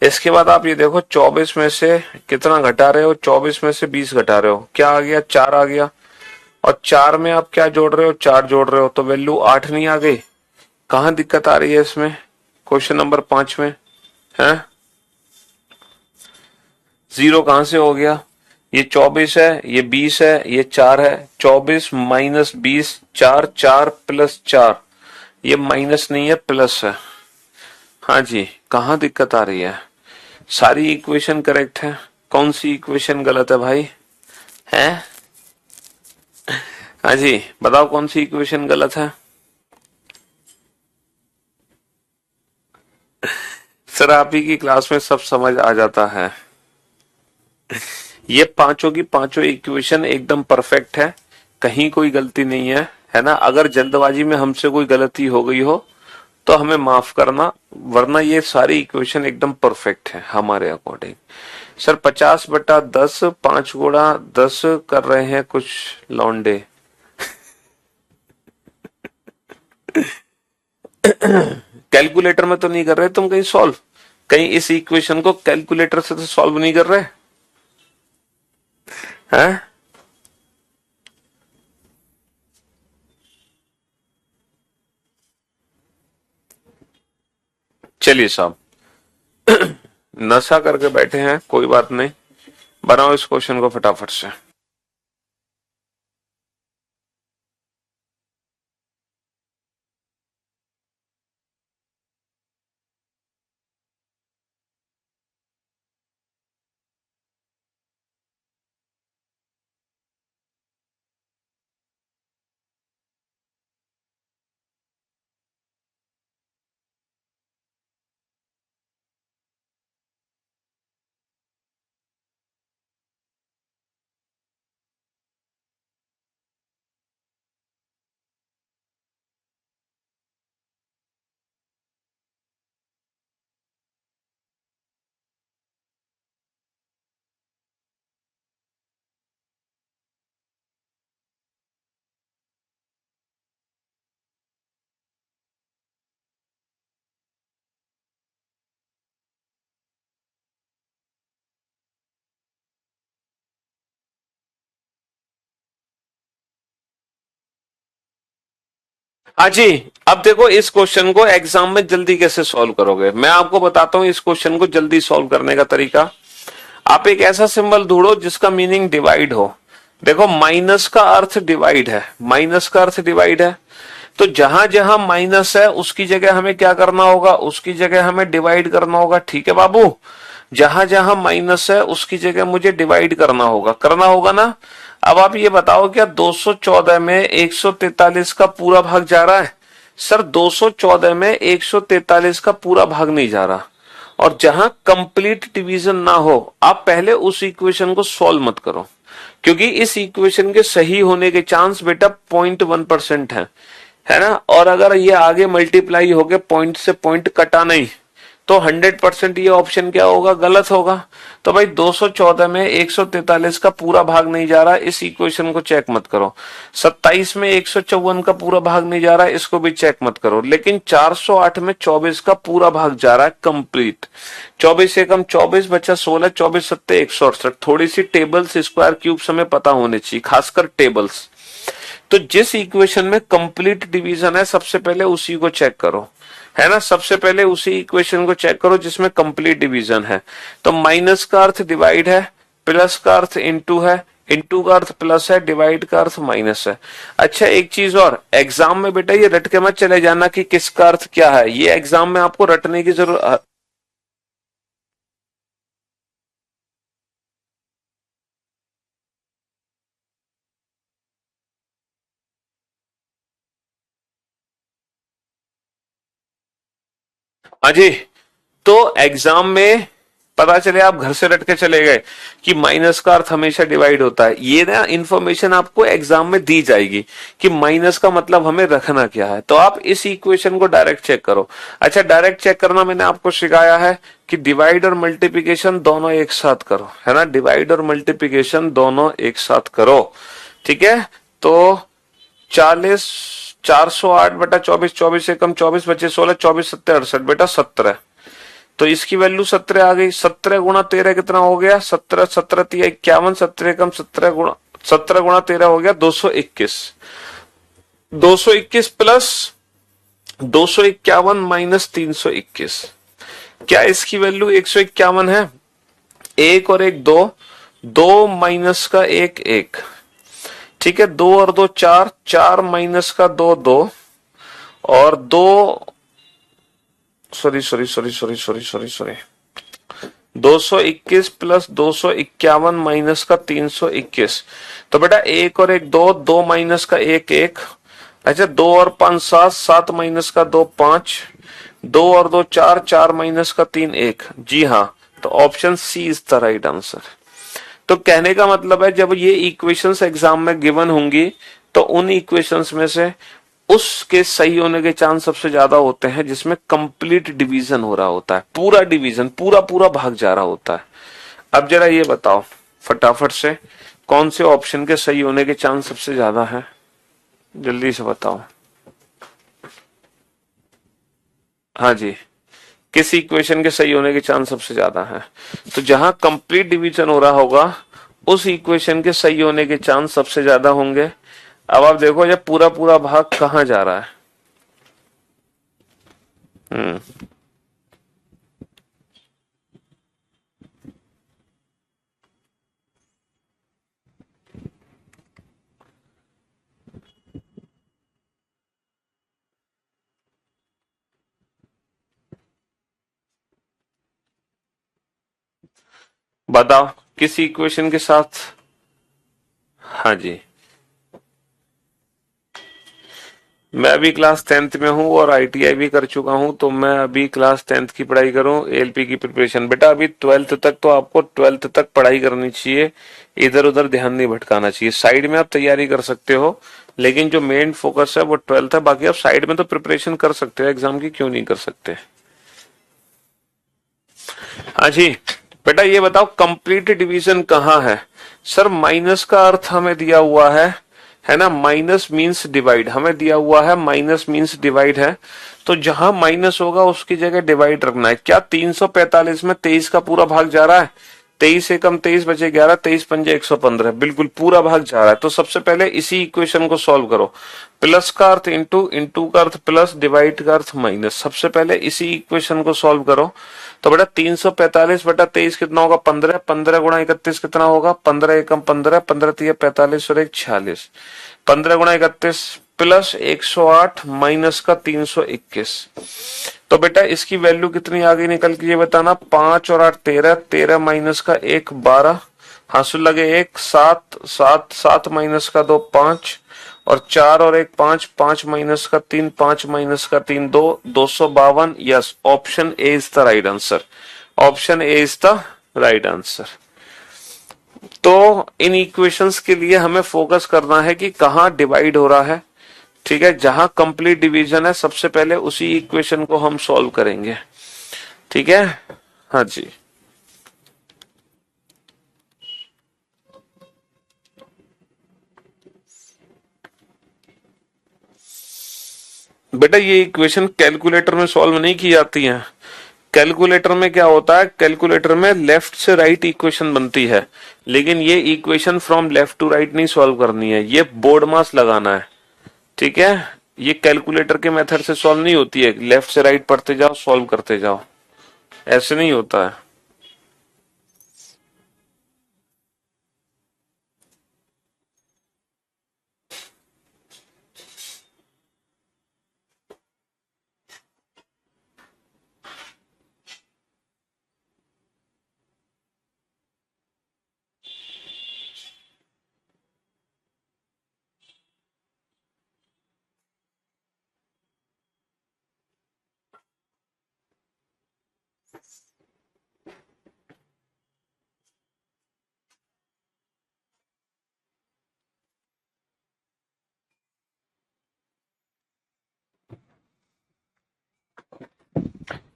इसके बाद आप ये देखो 24 में से कितना घटा रहे हो? 24 में से 20 घटा रहे हो, क्या आ गया? 4 आ गया। और 4 में आप क्या जोड़ रहे हो? 4 जोड़ रहे हो, तो वैल्यू 8 नहीं आ गई? कहां दिक्कत आ रही है इसमें? क्वेश्चन नंबर 5 में है। 0 कहां से हो गया? ये 24 है, ये 20 है, ये 4 है। 24 माइनस 20, 4, 4 प्लस 4, ये माइनस नहीं है प्लस है। हाँ जी, कहां दिक्कत आ रही है? सारी इक्वेशन करेक्ट है, कौन सी इक्वेशन गलत है भाई? है। हाँ जी, बताओ कौन सी इक्वेशन गलत है? सर आप ही की क्लास में सब समझ आ जाता है। ये पांचों की पांचों इक्वेशन एकदम परफेक्ट है, कहीं कोई गलती नहीं है ना। अगर जल्दबाजी में हमसे कोई गलती हो गई हो तो हमें माफ करना, वरना ये सारी इक्वेशन एकदम परफेक्ट है हमारे अकॉर्डिंग। सर 50/10, 5×10 कर रहे हैं कुछ लौंडे। कैलकुलेटर में तो नहीं कर रहे तुम कहीं सॉल्व? कहीं इस इक्वेशन को कैलकुलेटर से तो सॉल्व नहीं कर रहे हैं? चलिए साहब, नशा करके बैठे हैं, कोई बात नहीं, बनाओ इस क्वेश्चन को फटाफट से। हाँ जी। अब देखो इस क्वेश्चन को एग्जाम में जल्दी कैसे सॉल्व करोगे, मैं आपको बताता हूं इस क्वेश्चन को जल्दी सॉल्व करने का तरीका। आप एक ऐसा सिंबल ढूंढो जिसका मीनिंग डिवाइड हो। देखो माइनस का अर्थ डिवाइड है, माइनस का अर्थ डिवाइड है, तो जहां जहां माइनस है उसकी जगह हमें क्या करना होगा, उसकी जगह हमें डिवाइड करना होगा। ठीक है बाबू, जहां जहां माइनस है उसकी जगह मुझे डिवाइड करना होगा ना। अब आप ये बताओ क्या 214 में 143 का पूरा भाग जा रहा है? सर 214 में 143 का पूरा भाग नहीं जा रहा। और जहां कंप्लीट डिवीजन ना हो आप पहले उस इक्वेशन को सॉल्व मत करो, क्योंकि इस इक्वेशन के सही होने के चांस बेटा 0.1% है ना। और अगर ये आगे मल्टीप्लाई हो गए पॉइंट से पॉइंट कटा नहीं तो 100% ये ऑप्शन क्या होगा, गलत होगा। तो भाई 214 में 143 का पूरा भाग नहीं जा रहा, इस इक्वेशन को चेक मत करो। 27 में 154 का पूरा भाग नहीं जा रहा, इसको भी चेक मत करो। लेकिन 408 में 24 का पूरा भाग जा रहा है कंप्लीट। 24 एकम 24 बचा 16, 24 सत्ते 168। थोड़ी सी टेबल्स स्क्वायर क्यूब्स हमें पता होने चाहिए, खासकर टेबल्स। तो जिस इक्वेशन में कंप्लीट डिवीजन है सबसे पहले उसी को चेक करो, है ना। सबसे पहले उसी इक्वेशन को चेक करो जिसमें कंप्लीट डिवीजन है। तो माइनस का अर्थ डिवाइड है, प्लस का अर्थ इंटू है, इंटू का अर्थ प्लस है, डिवाइड का अर्थ माइनस है। अच्छा एक चीज और, एग्जाम में बेटा ये रट के मत चले जाना कि किसका अर्थ क्या है, ये एग्जाम में आपको रटने की जरूरत। हाँ जी। तो एग्जाम में पता चले आप घर से रट के चले गए कि माइनस का अर्थ हमेशा डिवाइड होता है, ये ना इंफॉर्मेशन आपको एग्जाम में दी जाएगी कि माइनस का मतलब हमें रखना क्या है। तो आप इस इक्वेशन को डायरेक्ट चेक करो। अच्छा डायरेक्ट चेक करना मैंने आपको सिखाया है कि डिवाइड और मल्टीप्लीकेशन दोनों एक साथ करो, है ना। डिवाइड और मल्टीप्लीकेशन दोनों एक साथ करो, ठीक है। तो 40 408 बटा 24, 24 से कम 24 बचे 16, 24 सत्ते 68 बेटा 17। तो इसकी वैल्यू 17 आ गई। 17 गुणा 13 कितना हो गया, 17 17 तिया 51, 17 कम 17 गुणा 13 हो गया 221। 221 प्लस 251 माइनस 321, क्या इसकी वैल्यू 151 है? एक और एक दो, दो माइनस का एक एक, ठीक है। दो और दो चार, चार माइनस का दो दो, और दो sorry sorry sorry sorry sorry sorry sorry 221 plus 251 minus का 321। तो बेटा एक और एक दो, दो माइनस का एक एक। अच्छा दो और पांच सात, सात माइनस का दो पांच, दो और दो चार, चार माइनस का तीन एक। जी हाँ, तो option C is the right answer. तो कहने का मतलब है जब ये इक्वेशंस एग्जाम में गिवन होंगी तो उन इक्वेशंस में से उसके सही होने के चांस सबसे ज्यादा होते हैं जिसमें कंप्लीट डिवीजन हो रहा होता है, पूरा डिवीजन, पूरा पूरा भाग जा रहा होता है। अब जरा ये बताओ फटाफट से कौन से ऑप्शन के सही होने के चांस सबसे ज्यादा है, जल्दी से बताओ। हाँ जी, किस इक्वेशन के सही होने के चांस सबसे ज्यादा है? तो जहां कंप्लीट डिवीजन हो रहा होगा उस इक्वेशन के सही होने के चांस सबसे ज्यादा होंगे। अब आप देखो ये पूरा पूरा भाग कहां जा रहा है। बताओ किस इक्वेशन के साथ। हाँ जी, मैं अभी क्लास 10th में हूँ और आईटीआई भी कर चुका हूँ, तो मैं अभी क्लास 10th की पढ़ाई करूँ, एलपी की प्रिपरेशन। बेटा अभी 12th तक तो आपको 12th तक पढ़ाई करनी चाहिए, इधर उधर ध्यान नहीं भटकाना चाहिए। साइड में आप तैयारी कर सकते हो लेकिन जो मेन फोकस है वो 12th है। बाकी आप साइड में तो प्रिपरेशन कर सकते हो एग्जाम की, क्यों नहीं कर सकते। हाँ जी बेटा ये बताओ कंप्लीट डिवीजन कहाँ है। सर माइनस का अर्थ हमें दिया हुआ है ना। माइनस मींस डिवाइड हमें दिया हुआ है, माइनस मींस डिवाइड है। तो जहां माइनस होगा उसकी जगह डिवाइड रखना है। क्या 345 में 23 का पूरा भाग जा रहा है? 23 एकम 23 बचे 11, 23 पंजे 115, बिल्कुल पूरा भाग जा रहा है। तो सबसे पहले इसी इक्वेशन को सॉल्व करो। प्लस का अर्थ इंटू, इंटू का अर्थ प्लस, डिवाइड का अर्थ माइनस। सबसे पहले इसी इक्वेशन को सॉल्व करो। तो बेटा 345 बटा 23 कितना होगा? 15। 15 गुणा 31 कितना होगा? 15 एकम 15, 15 तिया 45 और 1 46। 15 गुणा 31 प्लस 108 माइनस का 321। तो बेटा इसकी वैल्यू कितनी आ गई निकल के ये बताना। 5 और 8 13, 13 माइनस का 1 12, हासिल लगे 1 7, 7 7 माइनस का 2 5, और 4 और 1 5, 5 माइनस का 3, 5 माइनस का 3 2, 252। Yes, option A is the right answer. Option A is the right answer. तो इन इक्वेशंस के लिए हमें फोकस करना है कि कहां डिवाइड हो रहा है। ठीक है, जहां कंप्लीट डिवीजन है सबसे पहले उसी इक्वेशन को हम सॉल्व करेंगे। ठीक है, हाँ जी। बेटा ये इक्वेशन कैलकुलेटर में सॉल्व नहीं की जाती है। कैलकुलेटर में क्या होता है, कैलकुलेटर में लेफ्ट से राइट इक्वेशन बनती है, लेकिन ये equation from left to right नहीं सॉल्व करनी है, ये बोर्ड मास लगाना है। ठीक है, ये कैलकुलेटर के मेथड से सॉल्व नहीं होती है, लेफ्ट से राइट पढ़ते जाओ सॉल्व करते जाओ, ऐसे नहीं होता है।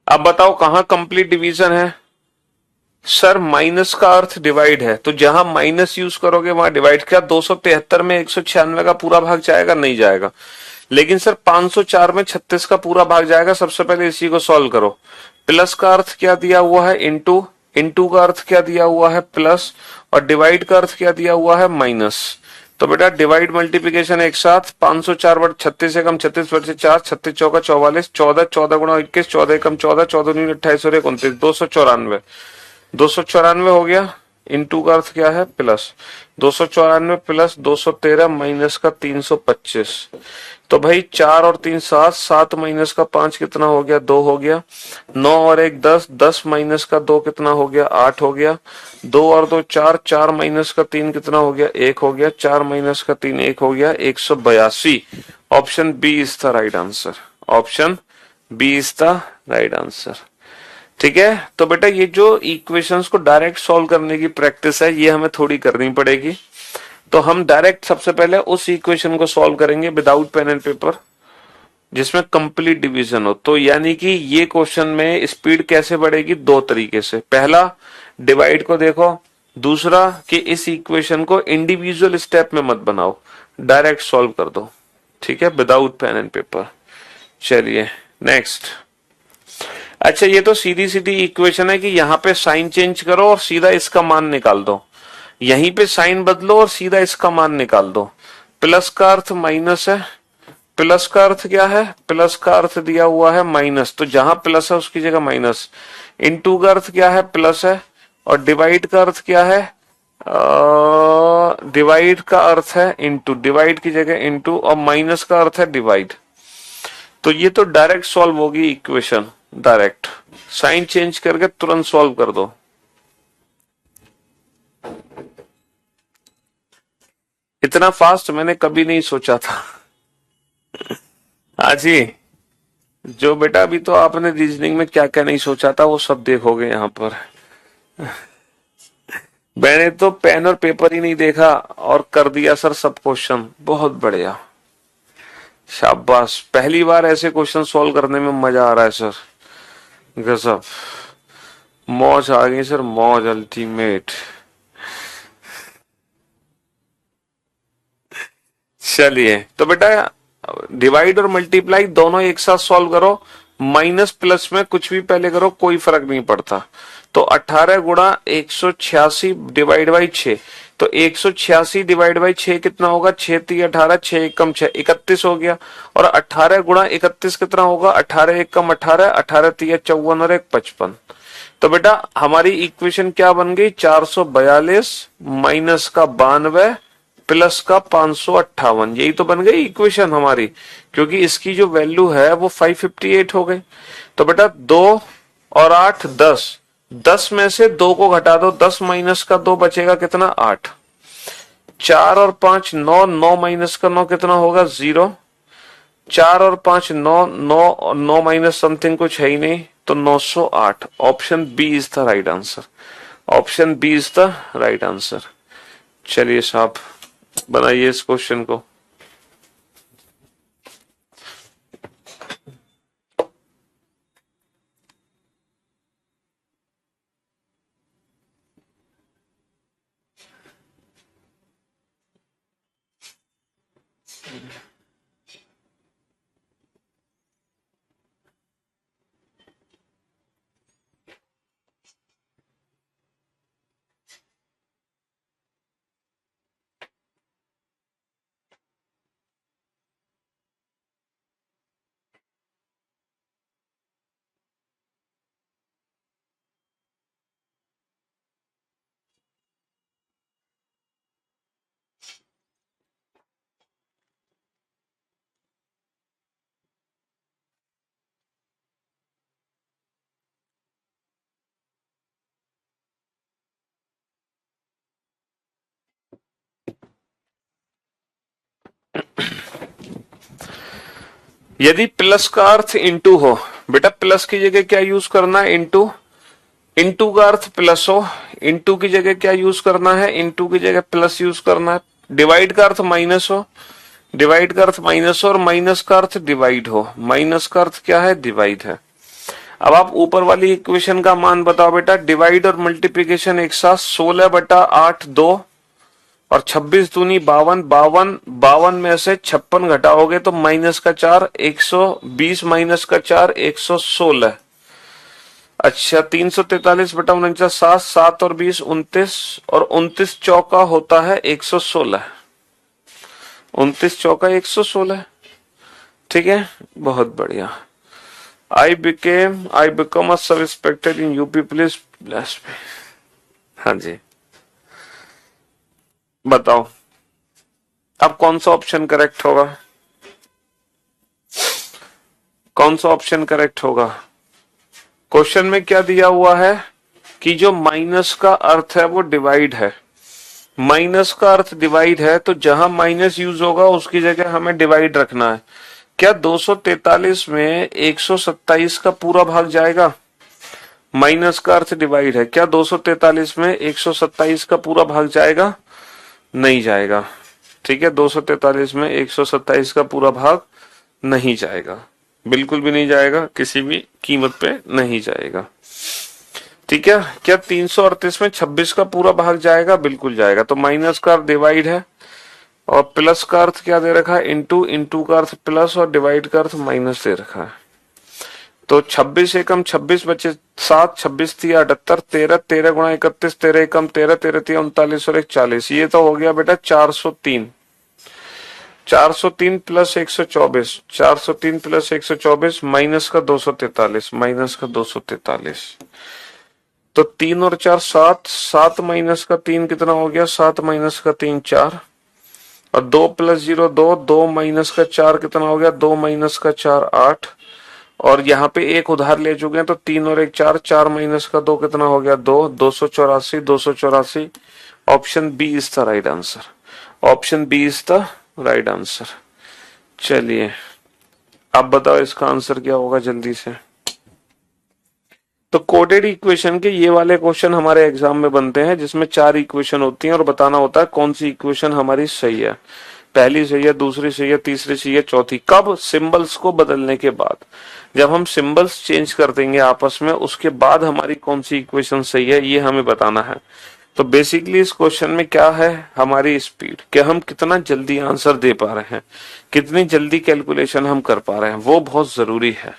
अब बताओ कहां कंप्लीट डिवीजन है। सर माइनस का अर्थ डिवाइड है, तो जहां माइनस यूज करोगे वहां डिवाइड। क्या 273 में 196 का पूरा भाग जाएगा? नहीं जाएगा। लेकिन सर 504 में 36 का पूरा भाग जाएगा। सबसे पहले इसी को सॉल्व करो। प्लस का अर्थ क्या दिया हुआ है? इंटू, इंटू का अर्थ क्या दिया हुआ है? प्लस, और डिवाइड का अर्थ क्या दिया हुआ है? माइनस। तो बेटा डिवाइड मल्टीप्लीकेशन एक साथ, 504 बट 36 एकम 36 बट से 4, 36 चौका 44, 14 14 गुणा 21, 14 एकम 14, 14 दूनी 28 और 29, 294। 294 हो गया। इंटू का अर्थ क्या है? प्लस। 294 प्लस 213 माइनस का 325। तो भाई 4 और 3 7, 7 माइनस का 5 कितना हो गया? 2 हो गया। 9 और 1 10, 10 माइनस का 2 कितना हो गया? 8 हो गया। 2 और 2 4, 4 माइनस का 3 कितना हो गया? 1 हो गया। 4 माइनस का 3 1 हो गया। 182। Option B is the right answer. Option B is the right answer. ठीक है, तो बेटा ये जो इक्वेशंस को डायरेक्ट सॉल्व करने की प्रैक्टिस है ये हमें थोड़ी करनी पड़ेगी। तो हम डायरेक्ट सबसे पहले उस इक्वेशन को सॉल्व करेंगे विदाउट पेन एंड पेपर, जिसमें कंप्लीट डिवीजन हो। तो यानी कि ये क्वेश्चन में स्पीड कैसे बढ़ेगी? दो तरीके से। पहला, डिवाइड को देखो। दूसरा कि इस इक्वेशन को इंडिविजुअल स्टेप में मत बनाओ, डायरेक्ट सॉल्व कर दो। ठीक है, विदाउट पेन एंड पेपर। चलिए नेक्स्ट। अच्छा, ये तो सीधी सीधी इक्वेशन है कि यहाँ पे साइन चेंज करो और सीधा इसका मान निकाल दो। यहीं पे साइन बदलो और सीधा इसका मान निकाल दो। प्लस का अर्थ माइनस है, प्लस का अर्थ क्या है? प्लस का अर्थ दिया हुआ है माइनस, तो जहां प्लस है उसकी जगह माइनस। इनटू का अर्थ क्या है? प्लस है। और डिवाइड का अर्थ क्या है? डिवाइड का अर्थ है इनटू, डिवाइड की जगह इनटू, और माइनस का अर्थ है डिवाइड। तो ये तो डायरेक्ट सॉल्व होगी इक्वेशन, डायरेक्ट साइन चेंज करके तुरंत सॉल्व कर दो। इतना फास्ट मैंने कभी नहीं सोचा था। हाँ जी, जो बेटा अभी तो आपने रीजनिंग में क्या क्या नहीं सोचा था वो सब देखोगे यहाँ पर। मैंने तो पेन और पेपर ही नहीं देखा और कर दिया सर सब क्वेश्चन। बहुत बढ़िया, शाबाश। पहली बार ऐसे क्वेश्चन सॉल्व करने में मजा आ रहा है सर, गजब। मौज आ गई सर, मौज अल्टीमेट। चलिए, तो बेटा डिवाइड और मल्टीप्लाई दोनों एक साथ सॉल्व करो। माइनस प्लस में कुछ भी पहले करो कोई फर्क नहीं पड़ता। तो 18 गुणा 186 डिवाइड बाई 6, तो 186 डिवाइड बाई 6 कितना होगा, 6 3 18, 6 1 कम 6 31 हो गया। और 18 गुणा 31 कितना होगा, 18 1 कम 18, 18 3 54 और 1 55। तो बेटा हमारी इक्वेशन क्या बन गई, 442 माइनस का 92 प्लस का 558, यही तो बन गई इक्वेशन हमारी, क्योंकि इसकी जो वैल्यू है वो 558 हो गई। तो बेटा 2 और 8 10, 10 में से 2 को घटा दो, 10 माइनस का 2 बचेगा कितना 8, 4 और 5 9, 9 माइनस का 9 कितना होगा 0, 4 और 5 9, 9 9 माइनस समथिंग कुछ है ही नहीं, तो 908। Option B is the right answer, option B is the right answer. चलिए साहब बनाइए इस क्वेश्चन को। यदि प्लस का अर्थ इंटू हो, बेटा प्लस की जगह क्या यूज करना है, इंटू, इंटू का अर्थ प्लस हो, इंटू की जगह क्या यूज करना है, इंटू की जगह प्लस यूज करना है। डिवाइड का अर्थ माइनस हो, डिवाइड का अर्थ माइनस हो, और माइनस का अर्थ डिवाइड हो, माइनस का अर्थ क्या है, डिवाइड है। अब आप ऊपर वाली इक्वेशन का मान बताओ बेटा, डिवाइड और मल्टीप्लीकेशन एक साथ, 16/8 2 और 26 दूनी 52, 52 में से 56 घटाओगे तो माइनस का 4 120, माइनस का 4 116। अच्छा 343/49 7, 7 और 20 29, और 29 चौका होता है 116, 29 चौका 116। ठीक है, बहुत बढ़िया। I become a sub inspector in UP police, bless me। हाँ जी बताओ अब कौन सा ऑप्शन करेक्ट होगा, कौन सा ऑप्शन करेक्ट होगा। क्वेश्चन में क्या दिया हुआ है कि जो माइनस का अर्थ है वो डिवाइड है, माइनस का अर्थ डिवाइड है, तो जहां माइनस यूज होगा उसकी जगह हमें डिवाइड रखना है। क्या 243 में 127 का पूरा भाग जाएगा, माइनस का अर्थ डिवाइड है, क्या 243 में 127 का पूरा भाग जाएगा, नहीं जाएगा। ठीक है, 243 में 127 का पूरा भाग नहीं जाएगा, बिल्कुल भी नहीं जाएगा, किसी भी कीमत पे नहीं जाएगा। ठीक है, क्या 338 में 26 का पूरा भाग जाएगा, बिल्कुल जाएगा। तो माइनस का अर्थ डिवाइड है, और प्लस का अर्थ क्या दे रखा है, इंटू, इंटू का अर्थ प्लस, और डिवाइड का अर्थ माइनस दे रखा है। तो 26 एकम 26 बचे 7, 26 थी 78, 13 13 गुणा 31, 13 एकम 13, 13 थी 39 और 1 40। ये तो हो गया बेटा 403, 403 प्लस 124, 403 प्लस 124 माइनस का 243, माइनस का 243। तो 3 और 4 7, 7 माइनस का 3 कितना हो गया, 7 माइनस का 3 4, और 2 प्लस 0 2, 2 माइनस का 4 कितना हो गया, 2 माइनस का 4 8, और यहाँ पे एक उधार ले चुके हैं तो 3 और 1 4, 4 माइनस का 2 कितना हो गया 2, 284, 284। Option B is the right answer, option B is the right answer. चलिए अब बताओ इसका आंसर क्या होगा जल्दी से। तो कोडेड इक्वेशन के ये वाले क्वेश्चन हमारे एग्जाम में बनते हैं, जिसमें 4 इक्वेशन होती हैं और बताना होता है कौन सी इक्वेशन हमारी सही है, पहली सही है, दूसरी सही है, तीसरी सही है, चौथी। कब, सिंबल्स को बदलने के बाद, जब हम सिंबल्स चेंज कर देंगे आपस में, उसके बाद हमारी कौन सी इक्वेशन सही है ये हमें बताना है। तो बेसिकली इस क्वेश्चन में क्या है, हमारी स्पीड, कि हम कितना जल्दी आंसर दे पा रहे हैं, कितनी जल्दी कैलकुलेशन हम कर पा रहे हैं, वो बहुत जरूरी है।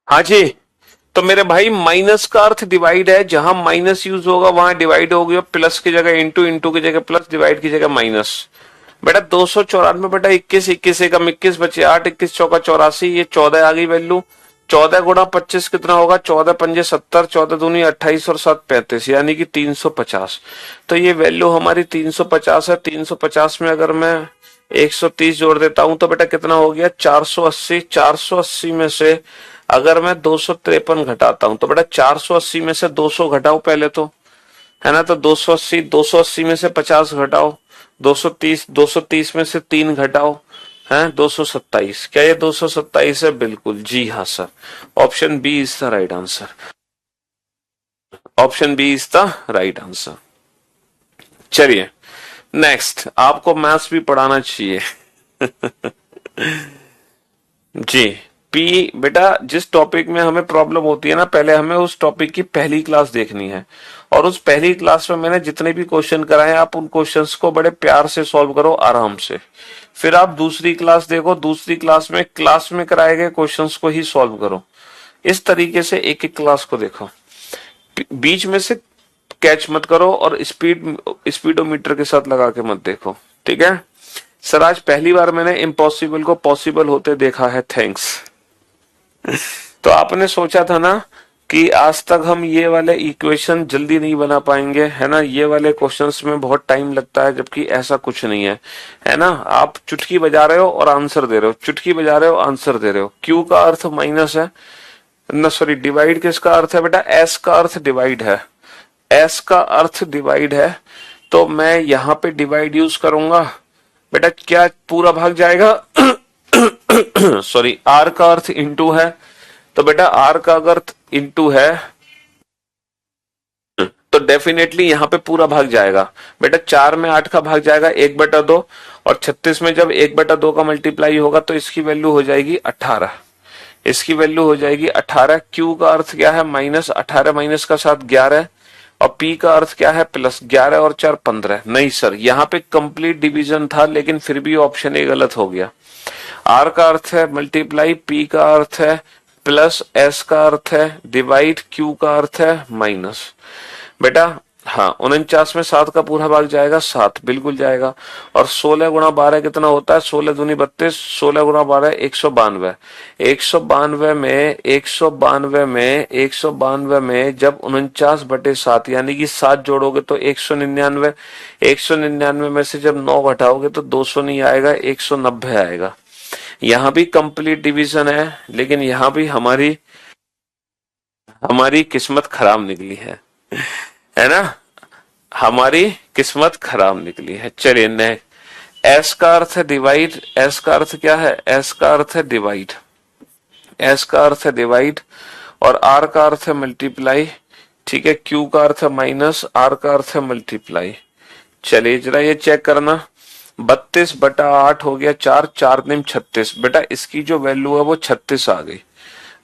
हाँ जी, तो मेरे भाई माइनस का अर्थ डिवाइड है, जहां माइनस यूज होगा वहां डिवाइड होगी, प्लस की जगह इंटू, इंटू की जगह प्लस, डिवाइड की जगह माइनस। बेटा 294 बेटा 21, 21 एकम 21 बचे 8, 21 चौका 84, ये 14 आ गई वैल्यू। 14 गुणा 25 कितना होगा, 14 पंजे 70, 14 दूनी 28 और 7 35, यानी कि 350। तो ये वैल्यू हमारी 350 है। 350 में अगर मैं 130 जोड़ देता हूं तो बेटा कितना हो गया, 480। 480 में से अगर मैं 253 घटाता हूं तो बेटा 480 में से 200 घटाओ पहले तो, है ना। तो 280, 280 में से 50 घटाओ, 230, 230 में से 3 घटाओ, है 227। क्या ये 227 है? बिल्कुल जी हाँ sir, option B is the right answer. Option B is the right answer. चलिए नेक्स्ट, आपको मैथ्स भी पढ़ाना चाहिए। जी, पी बेटा जिस टॉपिक में हमें प्रॉब्लम होती है ना, पहले हमें उस टॉपिक की पहली क्लास देखनी है, और उस पहली क्लास में मैंने जितने भी क्वेश्चन कराए आप उन क्वेश्चंस को बड़े प्यार से सॉल्व करो आराम से। फिर आप दूसरी क्लास देखो, दूसरी क्लास में कराए गए क्वेश्चंस को ही सॉल्व करो। इस तरीके से एक एक क्लास को देखो, बीच में से कैच मत करो, और स्पीडोमीटर के साथ लगा के मत देखो, ठीक है। सर आज पहली बार मैंने इम्पॉसिबल को पॉसिबल होते देखा है, थैंक्स। तो आपने सोचा था ना कि आज तक हम ये वाले इक्वेशन जल्दी नहीं बना पाएंगे, है ना, ये वाले क्वेश्चंस में बहुत टाइम लगता है, जबकि ऐसा कुछ नहीं है, है ना। आप चुटकी बजा रहे हो और आंसर दे रहे हो, चुटकी बजा रहे हो आंसर दे रहे हो। क्यू का अर्थ माइनस है ना, सॉरी डिवाइड किसका अर्थ है बेटा, एस का अर्थ डिवाइड है, एस का अर्थ डिवाइड है। तो मैं यहाँ पे डिवाइड यूज करूंगा बेटा, क्या पूरा भाग जाएगा। सॉरी, आर का अर्थ इंटू है, तो बेटा आर का अगर इंटू है तो डेफिनेटली यहाँ पे पूरा भाग जाएगा। बेटा 4 में 8 का भाग जाएगा 1/2, और 36 में जब 1/2 का मल्टीप्लाई होगा तो इसकी वैल्यू हो जाएगी 18, इसकी वैल्यू हो जाएगी 18। क्यू का अर्थ क्या है, माइनस 18 माइनस का 7 11, और पी का अर्थ क्या है, प्लस 11 और 4 15। नहीं सर, यहाँ पे कंप्लीट डिवीजन था, लेकिन फिर भी ऑप्शन ए गलत हो गया। आर का अर्थ है मल्टीप्लाई, पी का अर्थ है प्लस, एस का अर्थ है डिवाइड, क्यू का अर्थ है माइनस। बेटा हाँ, 49 में 7 का पूरा भाग जाएगा 7, बिल्कुल जाएगा। और 16 गुणा 12 कितना होता है, 16 दूनी 32, 16 गुणा 12 192। 192 में जब 49/7 यानी कि 7 जोड़ोगे तो 199, 199 में से जब 9 घटाओगे तो 200 नहीं आएगा, 190 आएगा। यहाँ भी कंप्लीट डिवीजन है, लेकिन यहाँ भी हमारी हमारी किस्मत खराब निकली है ना, हमारी किस्मत खराब निकली है। चलिए नेक्स्ट, एस का अर्थ है डिवाइड, एस का अर्थ क्या है, एस का अर्थ है डिवाइड, एस का अर्थ है डिवाइड, और आर का अर्थ है मल्टीप्लाई, ठीक है। क्यू का अर्थ है माइनस, आर का अर्थ है मल्टीप्लाई। चलिए जरा ये चेक करना, 32/8 हो गया 4, 4 दिन 36, बेटा इसकी जो वैल्यू है वो 36 आ गई।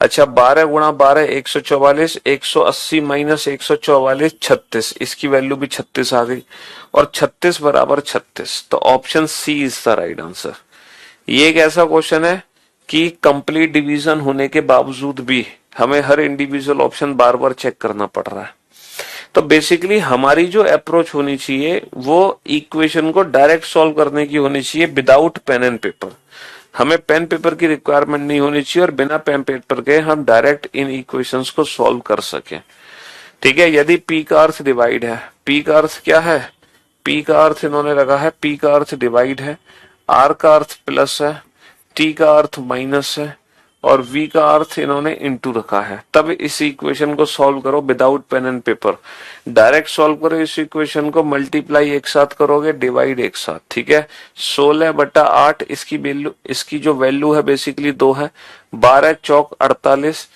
अच्छा 12 गुणा 12 144, 180 माइनस 144 36, इसकी वैल्यू भी 36 आ गई, और 36 बराबर 36। तो option C is the right answer. ये एक ऐसा क्वेश्चन है कि कंप्लीट डिवीजन होने के बावजूद भी हमें हर इंडिविजुअल ऑप्शन बार बार चेक करना पड़ रहा है। तो बेसिकली हमारी जो अप्रोच होनी चाहिए वो इक्वेशन को डायरेक्ट सॉल्व करने की होनी चाहिए, विदाउट पेन एंड पेपर। हमें पेन पेपर की रिक्वायरमेंट नहीं होनी चाहिए, और बिना पेन पेपर के हम डायरेक्ट इन इक्वेशंस को सॉल्व कर सके, ठीक है। यदि पी का अर्थ डिवाइड है, पी का अर्थ क्या है, पी का अर्थ इन्होंने रखा है, पी का अर्थ डिवाइड है, आर का अर्थ प्लस है, टी का अर्थ माइनस है, और v का अर्थ इन्होंने इनटू रखा है। तब इस इक्वेशन को सॉल्व करो without pen and paper, direct solve करो इस इक्वेशन को, मल्टीप्लाई एक साथ करोगे, डिवाइड एक साथ, ठीक है। 16/8 इसकी जो वैल्यू है बेसिकली 2 है, 12 चौक 48,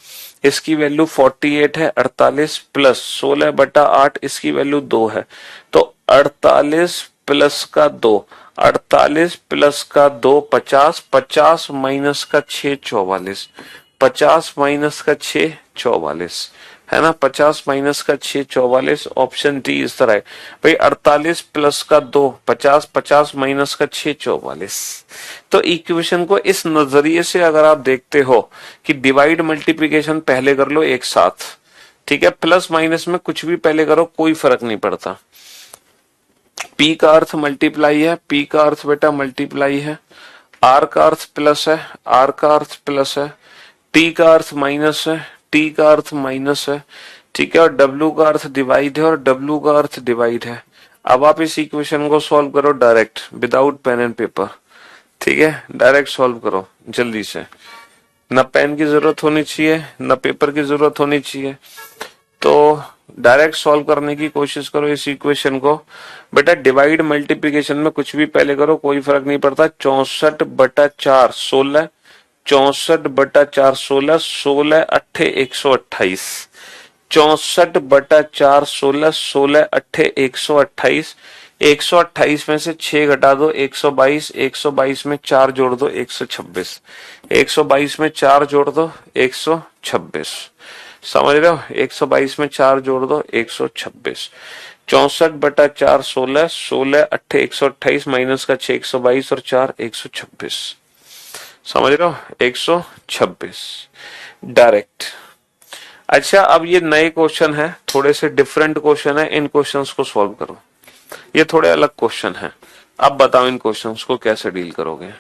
इसकी वैल्यू 48 है, 48 प्लस 16/8 इसकी वैल्यू 2 है, तो 48 प्लस का 2, 48 प्लस का 2 50, 50 माइनस का 6 44, 50 माइनस का 6 44, है ना। 50 माइनस का 6 44, ऑप्शन डी इस तरह है भाई। 48 प्लस का 2 50, 50 माइनस का 6 44। तो इक्वेशन को इस नजरिए से अगर आप देखते हो कि डिवाइड मल्टीप्लिकेशन पहले कर लो एक साथ, ठीक है, प्लस माइनस में कुछ भी पहले करो कोई फर्क नहीं पड़ता। पी का अर्थ मल्टीप्लाई है, पी का अर्थ बेटा मल्टीप्लाई है, आर का अर्थ प्लस है, आर का अर्थ प्लस है, टी का अर्थ माइनस है, टी का अर्थ माइनस है, ठीक है, और डब्ल्यू का अर्थ डिवाइड है और डब्ल्यू का अर्थ डिवाइड है। अब आप इस इक्वेशन को सॉल्व करो direct without pen and paper, ठीक है, डायरेक्ट सॉल्व करो जल्दी से। ना पेन की जरूरत होनी चाहिए ना पेपर की जरूरत होनी चाहिए, तो डायरेक्ट सॉल्व करने की कोशिश करो इस इक्वेशन को। बेटा डिवाइड मल्टीप्लिकेशन में कुछ भी पहले करो कोई फर्क नहीं पड़ता। 64/4 16, 64/4 16, 16 अट्ठे 128, 64/4 16, 16 अट्ठे 128, 128 में से 6 घटा दो 122, 122 में 4 जोड़ दो 126, 122 में 4 जोड़ दो 126, समझ रहे हो। 122 में 4 जोड़ दो 126, 64/4 16, 16 अट्ठे 128 माइनस का 6 122 और 4 126, समझ रहे हो 126 डायरेक्ट। अच्छा अब ये नए क्वेश्चन है, थोड़े से डिफरेंट क्वेश्चन है, इन क्वेश्चंस को सॉल्व करो। ये थोड़े अलग क्वेश्चन है, अब बताओ इन क्वेश्चंस को कैसे डील करोगे।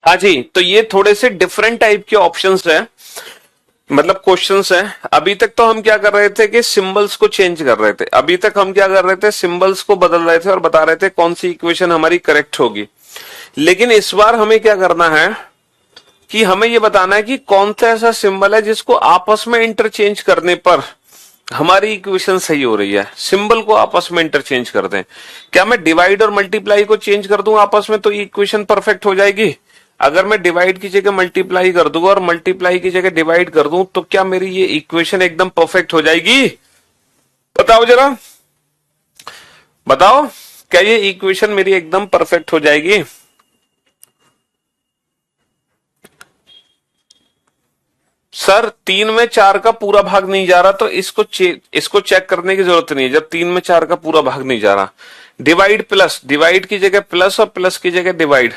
हाँ जी, तो ये थोड़े से डिफरेंट टाइप के ऑप्शंस हैं, मतलब क्वेश्चंस हैं। अभी तक तो हम क्या कर रहे थे कि सिंबल्स को चेंज कर रहे थे, अभी तक हम क्या कर रहे थे सिंबल्स को बदल रहे थे और बता रहे थे कौन सी इक्वेशन हमारी करेक्ट होगी। लेकिन इस बार हमें क्या करना है कि हमें ये बताना है कि कौन सा ऐसा सिंबल है जिसको आपस में इंटरचेंज करने पर हमारी इक्वेशन सही हो रही है, सिंबल को आपस में इंटरचेंज कर दें। क्या मैं डिवाइड और मल्टीप्लाई को चेंज कर दूं आपस में तो ये इक्वेशन परफेक्ट हो जाएगी? अगर मैं डिवाइड की जगह मल्टीप्लाई कर दूंगा और मल्टीप्लाई की जगह डिवाइड कर दूं तो क्या मेरी ये इक्वेशन एकदम परफेक्ट हो जाएगी? बताओ जरा, बताओ, क्या ये इक्वेशन मेरी एकदम परफेक्ट हो जाएगी? सर 3 में 4 का पूरा भाग नहीं जा रहा तो इसको चेक करने की जरूरत नहीं है। जब 3 में 4 का पूरा भाग नहीं जा रहा, डिवाइड प्लस, डिवाइड की जगह प्लस और प्लस की जगह डिवाइड।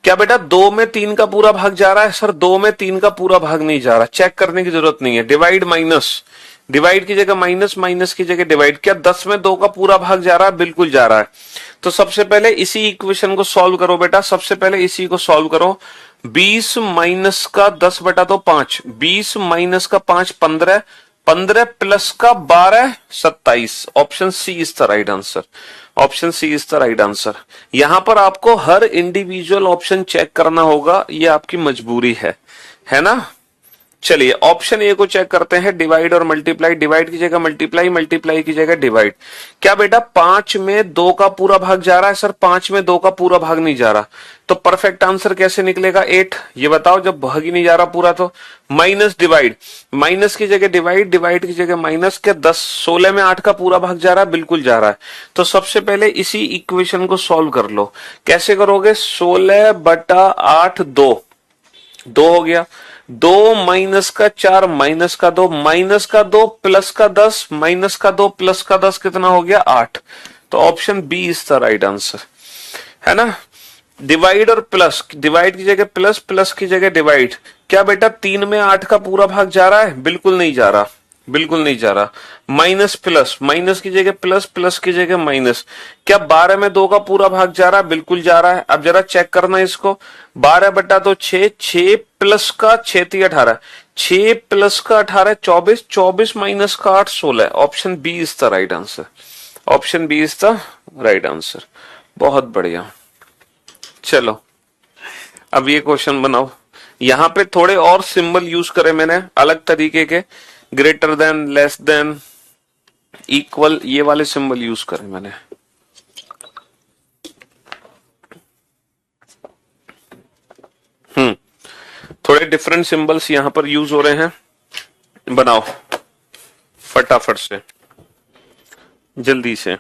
क्या बेटा 2 में 3 का पूरा भाग जा रहा है? सर 2 में 3 का पूरा भाग नहीं जा रहा, चेक करने की जरूरत नहीं है। डिवाइड माइनस, डिवाइड की जगह माइनस, माइनस की जगह डिवाइड। क्या 10 में 2 का पूरा भाग जा रहा है? बिल्कुल जा रहा है। तो सबसे पहले इसी इक्वेशन को सॉल्व करो बेटा, सबसे पहले इसी को सॉल्व करो। 20 माइनस का 10 बटा तो 5, 20 माइनस का 5 15, 15 प्लस का 12 27। Option C is the right answer, option C is the right answer. यहां पर आपको हर इंडिविजुअल ऑप्शन चेक करना होगा, ये आपकी मजबूरी है ना। चलिए ऑप्शन ए को चेक करते हैं, डिवाइड और मल्टीप्लाई। डिवाइड की जगह मल्टीप्लाई, मल्टीप्लाई की जगह डिवाइड। क्या बेटा 5 में 2 का पूरा भाग जा रहा है? सर 5 में 2 का पूरा भाग नहीं जा रहा, तो परफेक्ट आंसर कैसे निकलेगा? 8। ये बताओ, जब भाग ही नहीं जा रहा पूरा तो। माइनस डिवाइड, माइनस की जगह डिवाइड, डिवाइड की जगह माइनस। क्या 16 में 8 का पूरा भाग जा रहा है? बिल्कुल जा रहा है। तो सबसे पहले इसी इक्वेशन को सॉल्व कर लो। कैसे करोगे? 16 बटा 8 2 हो गया। 2 माइनस का 4 माइनस का 2, माइनस का 2 प्लस का 10, माइनस का 2 प्लस का 10 कितना हो गया? 8। तो option B is the right answer, है ना। डिवाइड और प्लस, डिवाइड की जगह प्लस, प्लस की जगह डिवाइड। क्या बेटा 3 में 8 का पूरा भाग जा रहा है? बिल्कुल नहीं जा रहा, बिल्कुल नहीं जा रहा। माइनस प्लस, माइनस की जगह प्लस, प्लस की जगह माइनस। क्या 12 में 2 का पूरा भाग जा रहा है? बिल्कुल जा रहा है। अब जरा चेक करना इसको। 12 बटा तो 6, 6 प्लस का 6 3 18, 6 प्लस का 18 24, 24 माइनस का 8 16। Option B is the right answer, option B is the right answer. बहुत बढ़िया। चलो अब ये क्वेश्चन बनाओ। यहां पे थोड़े और सिंबल यूज करे मैंने अलग तरीके के, greater than, less than, equal, ये वाले सिंबल यूज करे मैंने। थोड़े डिफरेंट सिंबल्स यहां पर यूज हो रहे हैं, बनाओ फटाफट से, जल्दी से।